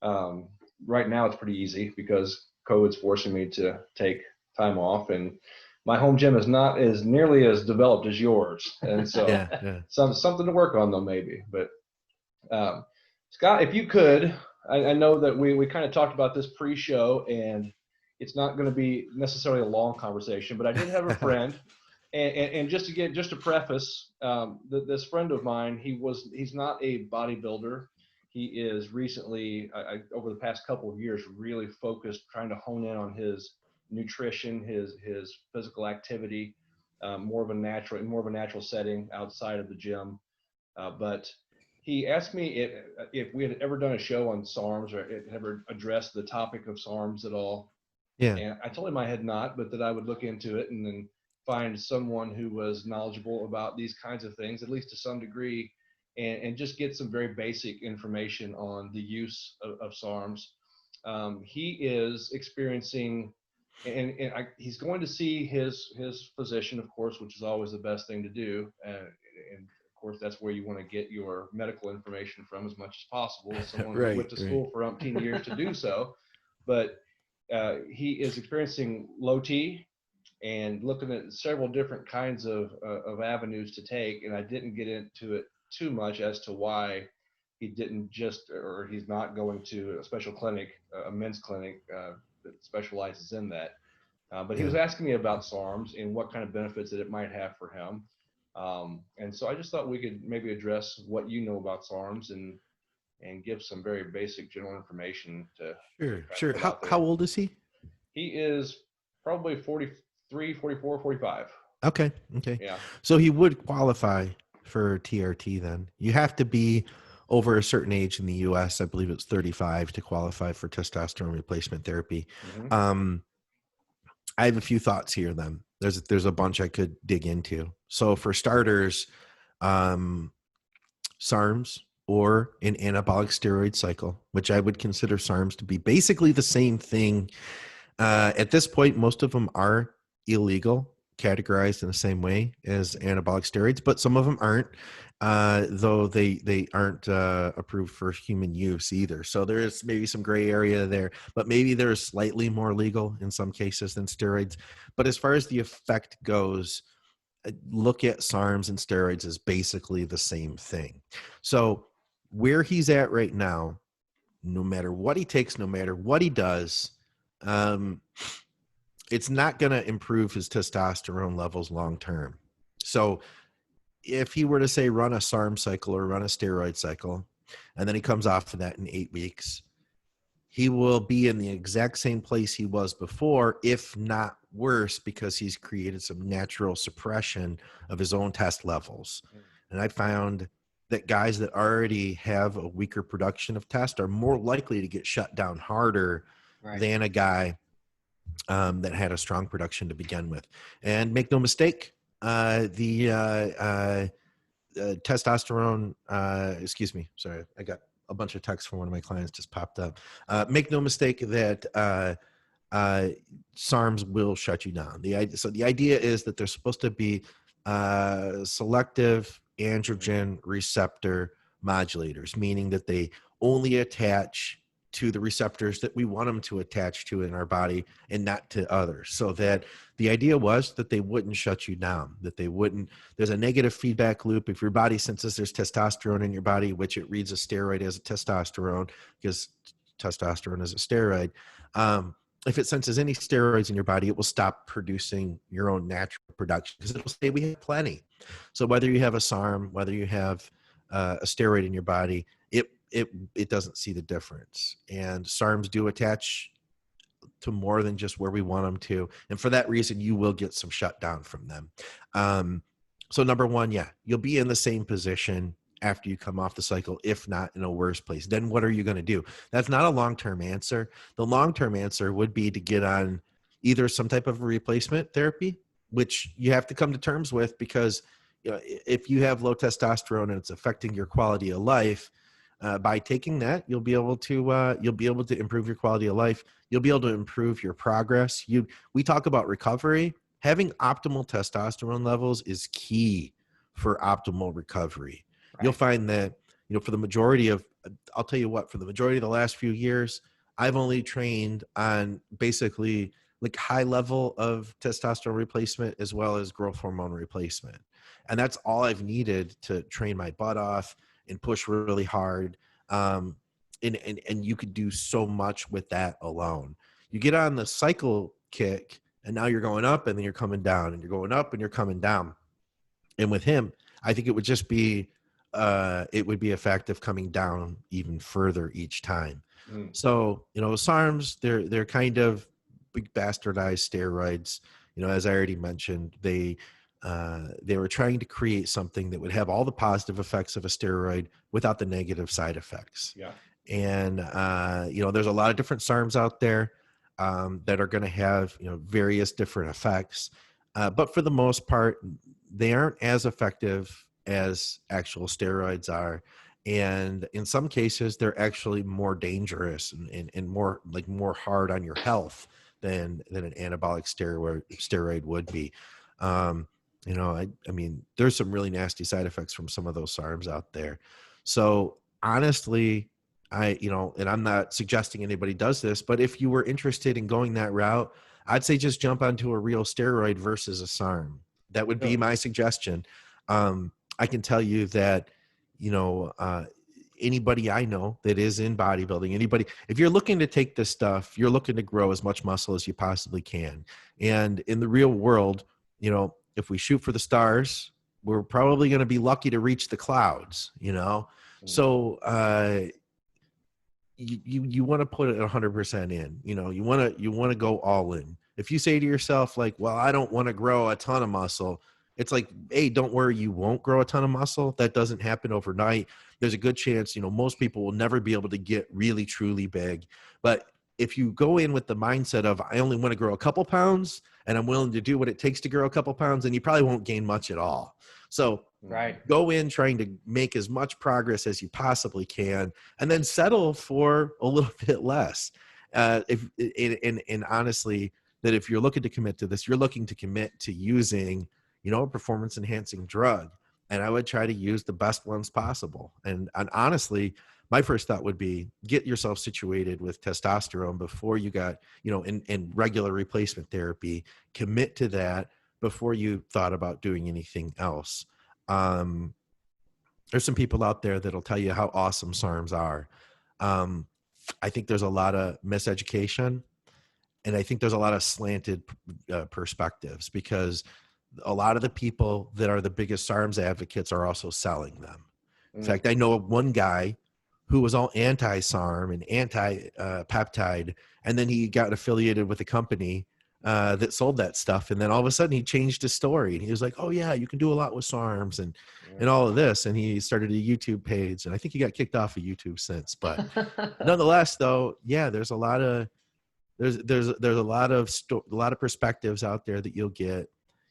Right now it's pretty easy because COVID's forcing me to take time off, and my home gym is not as nearly as developed as yours. And so something to work on though, maybe. But Scott, if you could I know that we kind of talked about this pre-show, and it's not going to be necessarily a long conversation, but I did have a friend, and just to preface, this friend of mine, he's not a bodybuilder. He is recently, over the past couple of years, really focused, trying to hone in on his nutrition, his physical activity, more of a natural setting outside of the gym. But he asked me if we had ever done a show on SARMs or had ever addressed the topic of SARMs at all. Yeah. And I told him I had not, but that I would look into it and then find someone who was knowledgeable about these kinds of things, at least to some degree, and just get some very basic information on the use of SARMs. He is experiencing, he's going to see his physician, of course, which is always the best thing to do. And of course, that's where you want to get your medical information from as much as possible. As someone who went to school for umpteen years to do so, but he is experiencing low T and looking at several different kinds of avenues to take. And I didn't get into it too much as to why he didn't or he's not going to a special clinic, a men's clinic that specializes in that. But he was asking me about SARMs and what kind of benefits that it might have for him. And so I just thought we could maybe address what you know about SARMs and give some very basic general information to Sure. How old is he? He is probably 43, 44, 45. Okay. Yeah. So he would qualify for TRT then. You have to be over a certain age in the US. I believe it's 35 to qualify for testosterone replacement therapy. Mm-hmm. I have a few thoughts here then. There's a bunch I could dig into. So for starters, SARMs or an anabolic steroid cycle, which I would consider SARMs to be basically the same thing. At this point, most of them are illegal, categorized in the same way as anabolic steroids, but some of them aren't, though they aren't approved for human use either. So there is maybe some gray area there, but maybe they're slightly more legal in some cases than steroids. But as far as the effect goes, look at SARMs and steroids as basically the same thing. So where he's at right now, no matter what he takes, no matter what he does, it's not going to improve his testosterone levels long term. So if he were to say run a SARM cycle or run a steroid cycle, and then he comes off of that in 8 weeks, he will be in the exact same place he was before, if not worse, because he's created some natural suppression of his own test levels. And I found that guys that already have a weaker production of test are more likely to get shut down harder than a guy that had a strong production to begin with. And make no mistake, testosterone, excuse me, sorry, I got a bunch of texts from one of my clients just popped up. Make no mistake that SARMs will shut you down. So the idea is that they're supposed to be selective androgen receptor modulators, meaning that they only attach to the receptors that we want them to attach to in our body and not to others. So that the idea was that they wouldn't shut you down, that they wouldn't, there's a negative feedback loop. If your body senses there's testosterone in your body, which it reads a steroid as a testosterone because testosterone is a steroid. If it senses any steroids in your body, it will stop producing your own natural production because it'll say we have plenty. So whether you have a SARM, whether you have a steroid in your body, it doesn't see the difference. And SARMs do attach to more than just where we want them to. And for that reason, you will get some shutdown from them. So number one, yeah, you'll be in the same position after you come off the cycle, if not in a worse place. Then what are you going to do? That's not a long-term answer. The long-term answer would be to get on either some type of replacement therapy, which you have to come to terms with, because if you have low testosterone and it's affecting your quality of life, by taking that, you'll be able to improve your quality of life. You'll be able to improve your progress. We talk about recovery. Having optimal testosterone levels is key for optimal recovery. Right. You'll find that, for the majority of the last few years, I've only trained on basically like high level of testosterone replacement as well as growth hormone replacement. And that's all I've needed to train my butt off and push really hard. and you could do so much with that alone. You get on the cycle kick, and now you're going up, and then you're coming down, and you're going up, and you're coming down. And with him, I think it would just be it would be effective coming down even further each time. Mm. So, SARMs, they're kind of big bastardized steroids. As I already mentioned, they were trying to create something that would have all the positive effects of a steroid without the negative side effects. Yeah. And there's a lot of different SARMs out there that are going to have various different effects, but for the most part, they aren't as effective as actual steroids are. And in some cases, they're actually more dangerous and more hard on your health than an anabolic steroid would be. I mean, there's some really nasty side effects from some of those SARMs out there. So honestly, and I'm not suggesting anybody does this, but if you were interested in going that route, I'd say just jump onto a real steroid versus a SARM. That would be my suggestion. I can tell you that, anybody I know that is in bodybuilding, if you're looking to take this stuff, you're looking to grow as much muscle as you possibly can. And in the real world, if we shoot for the stars, we're probably going to be lucky to reach the clouds, So you want to put it 100% in, you want to go all in. If you say to yourself, like, well, I don't want to grow a ton of muscle, it's like, hey, don't worry, you won't grow a ton of muscle. That doesn't happen overnight. There's a good chance, most people will never be able to get really, truly big. But if you go in with the mindset of, I only want to grow a couple pounds and I'm willing to do what it takes to grow a couple pounds, then you probably won't gain much at all. So go in trying to make as much progress as you possibly can, and then settle for a little bit less. And honestly, that if you're looking to commit to this, you're looking to commit to using, a performance enhancing drug. And I would try to use the best ones possible. And honestly, my first thought would be get yourself situated with testosterone before you got, in regular replacement therapy. Commit to that before you thought about doing anything else. There's some people out there that'll tell you how awesome SARMs are. I think there's a lot of miseducation, and I think there's a lot of slanted perspectives, because a lot of the people that are the biggest SARMs advocates are also selling them. In fact, I know one guy who was all anti-SARM and anti-peptide, and then he got affiliated with a company that sold that stuff. And then all of a sudden he changed his story, and he was like, oh yeah, you can do a lot with SARMs and all of this. And he started a YouTube page, and I think he got kicked off of YouTube since, but nonetheless though, yeah, there's a lot of, there's a lot of perspectives out there that you'll get.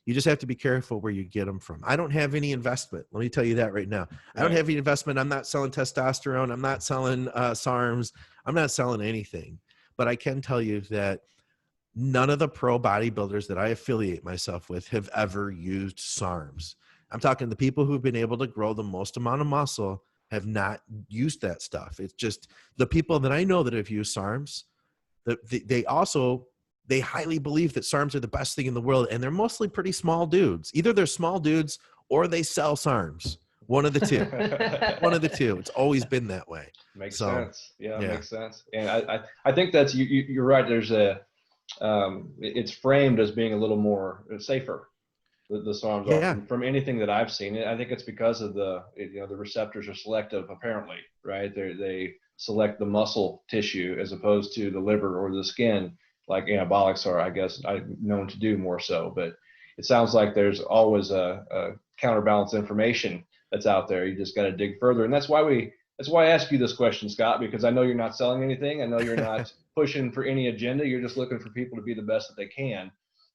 You just have to be careful where you get them from. I don't have any investment. Let me tell you that right now. I don't have any investment. I'm not selling testosterone. I'm not selling SARMs. I'm not selling anything. But I can tell you that none of the pro bodybuilders that I affiliate myself with have ever used SARMs. I'm talking the people who've been able to grow the most amount of muscle have not used that stuff. It's just the people that I know that have used SARMs, they highly believe that SARMs are the best thing in the world, and they're mostly pretty small dudes. Either they're small dudes or they sell SARMs. One of the two. One of the two. It's always been that way. Makes sense. Yeah, makes sense. And I think that's you're right. There's it's framed as being a little more safer. The SARMs are from anything that I've seen. I think it's because of the receptors are selective, apparently, right? They select the muscle tissue as opposed to the liver or the skin, like anabolics are, I guess, known to do more so. But it sounds like there's always a counterbalance information that's out there. You just got to dig further. And that's why I ask you this question, Scott, because I know you're not selling anything. I know you're not pushing for any agenda. You're just looking for people to be the best that they can.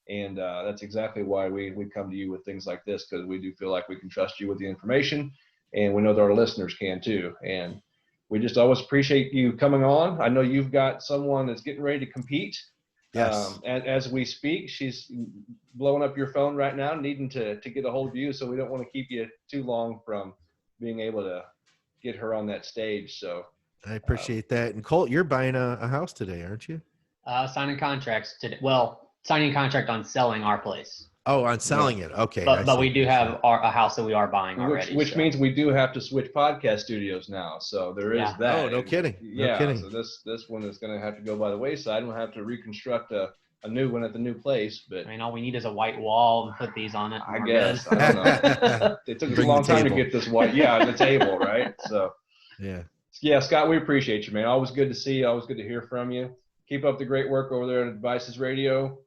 And that's exactly why we come to you with things like this, because we do feel like we can trust you with the information, and we know that our listeners can too. And we just always appreciate you coming on. I know you've got someone that's getting ready to compete. Yes. As we speak, she's blowing up your phone right now, needing to get a hold of you. So we don't want to keep you too long from being able to get her on that stage. So I appreciate that. And Colt, you're buying a house today, aren't you? Signing contracts today. Well, signing a contract on selling our place. Oh, on selling it. Okay. I But see. we do have a house that we are buying already. Which so. means we do have to switch podcast studios now. So there is Yeah. that. Oh, no kidding. No Yeah. kidding. So this one is going to have to go by the wayside. We'll have to reconstruct a new one at the new place. But I mean, all we need is a white wall and put these on it. I and we're guess good. I don't know. It took us a Bring the long time to table. get this white. Yeah, the table, right? So Yeah. Scott, we appreciate you, man. Always good to see you. Always good to hear from you. Keep up the great work over there at Devices Radio,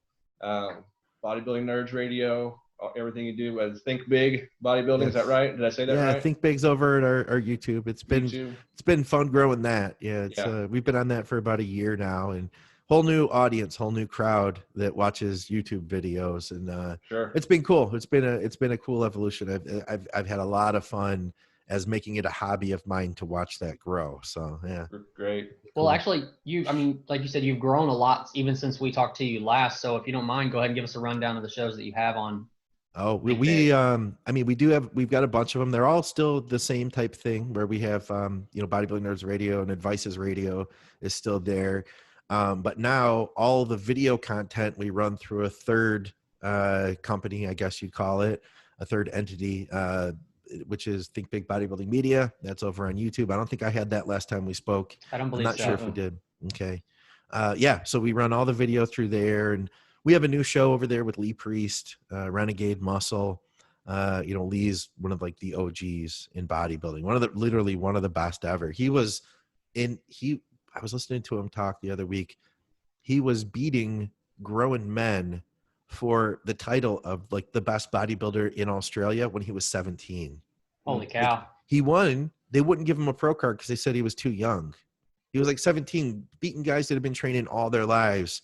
Bodybuilding Nerds Radio. Everything you do as Think Big Bodybuilding. Yes. Is that right? Did I say that Yeah, right? Think Big's over at our YouTube. It's been fun growing that. Yeah, we've been on that for about a year now, and whole new audience, whole new crowd that watches YouTube videos, and Sure. it's been cool. It's been a cool evolution. I've had a lot of fun as making it a hobby of mine to watch that grow. So yeah, Great. Well, actually, like you said, you've grown a lot even since we talked to you last. So if you don't mind, go ahead and give us a rundown of the shows that you have on. Oh, we've got a bunch of them. They're all still the same type thing where we have, Bodybuilding Nerds Radio and Advices Radio is still there. But now all the video content we run through a third company, I guess you'd call it, a third entity, which is Think Big Bodybuilding Media. That's over on YouTube. I don't think I had that last time we spoke. I don't believe I'm not so. sure if we did. Okay. So we run all the video through there, and we have a new show over there with Lee Priest, Renegade Muscle. Lee's one of like the OGs in bodybuilding. Literally one of the best ever. I was listening to him talk the other week. He was beating grown men for the title of like the best bodybuilder in Australia when he was 17. Holy cow. Like, he won. They wouldn't give him a pro card because they said he was too young. He was like 17, beating guys that had been training all their lives.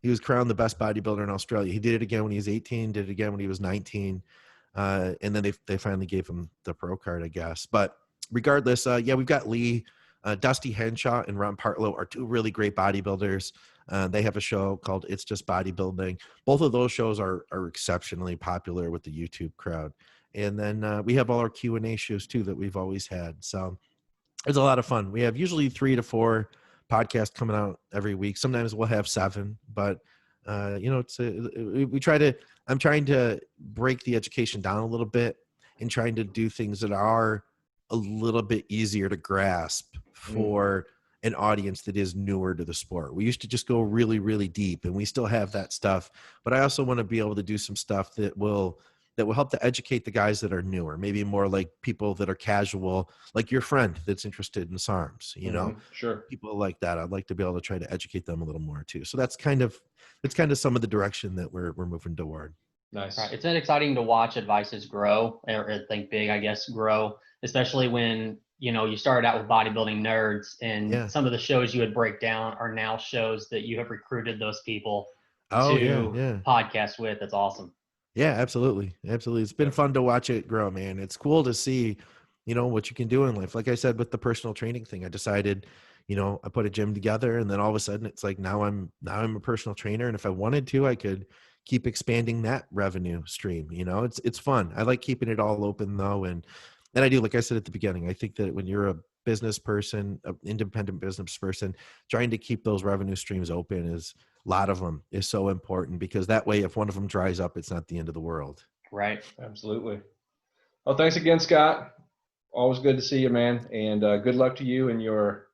He was crowned the best bodybuilder in Australia. He did it again when he was 18, did it again when he was 19. And then they finally gave him the pro card, I guess. But regardless, we've got Lee, Dusty Henshaw and Ron Partlow are two really great bodybuilders. They have a show called It's Just Bodybuilding. Both of those shows are exceptionally popular with the YouTube crowd. And then we have all our Q&A shows too that we've always had. So it's a lot of fun. We have usually 3 to 4 podcasts coming out every week. Sometimes we'll have 7, but I'm trying to break the education down a little bit and trying to do things that are a little bit easier to grasp for an audience that is newer to the sport. We used to just go really, really deep, and we still have that stuff, but I also want to be able to do some stuff that will help to educate the guys that are newer, maybe more like people that are casual, like your friend that's interested in SARMs, Sure. People like that. I'd like to be able to try to educate them a little more too. So that's kind of some of the direction that we're moving toward. Nice. Right. It's been exciting to watch Advices grow, or Think Big, I guess, grow, especially when, you started out with Bodybuilding Nerds, and some of the shows you would break down are now shows that you have recruited those people to podcast with. That's awesome. Yeah, absolutely. Absolutely. It's been fun to watch it grow, man. It's cool to see, what you can do in life. Like I said, with the personal training thing, I decided, I put a gym together, and then all of a sudden it's like, now I'm a personal trainer. And if I wanted to, I could keep expanding that revenue stream. It's fun. I like keeping it all open though. And I do, like I said at the beginning, I think that when you're a business person, an independent business person, trying to keep those revenue streams open is a lot of them is so important, because that way, if one of them dries up, it's not the end of the world. Right. Absolutely. Well, thanks again, Scott. Always good to see you, man. And good luck to you and your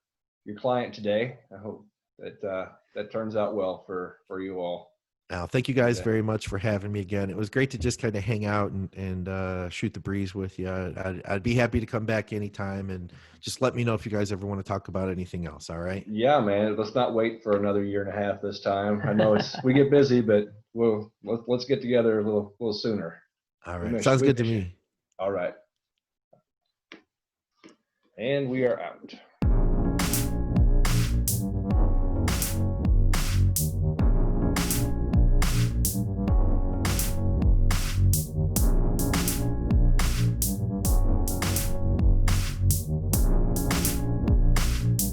client today. I hope that turns out well for you all. Now, thank you guys very much for having me again. It was great to just kind of hang out and shoot the breeze with you. I'd be happy to come back anytime, and just let me know if you guys ever want to talk about anything else. All right. Yeah, man. Let's not wait for another year and a half this time. I know we get busy, but let's get together a little sooner. All right. Sounds good to me. All right. And we are out.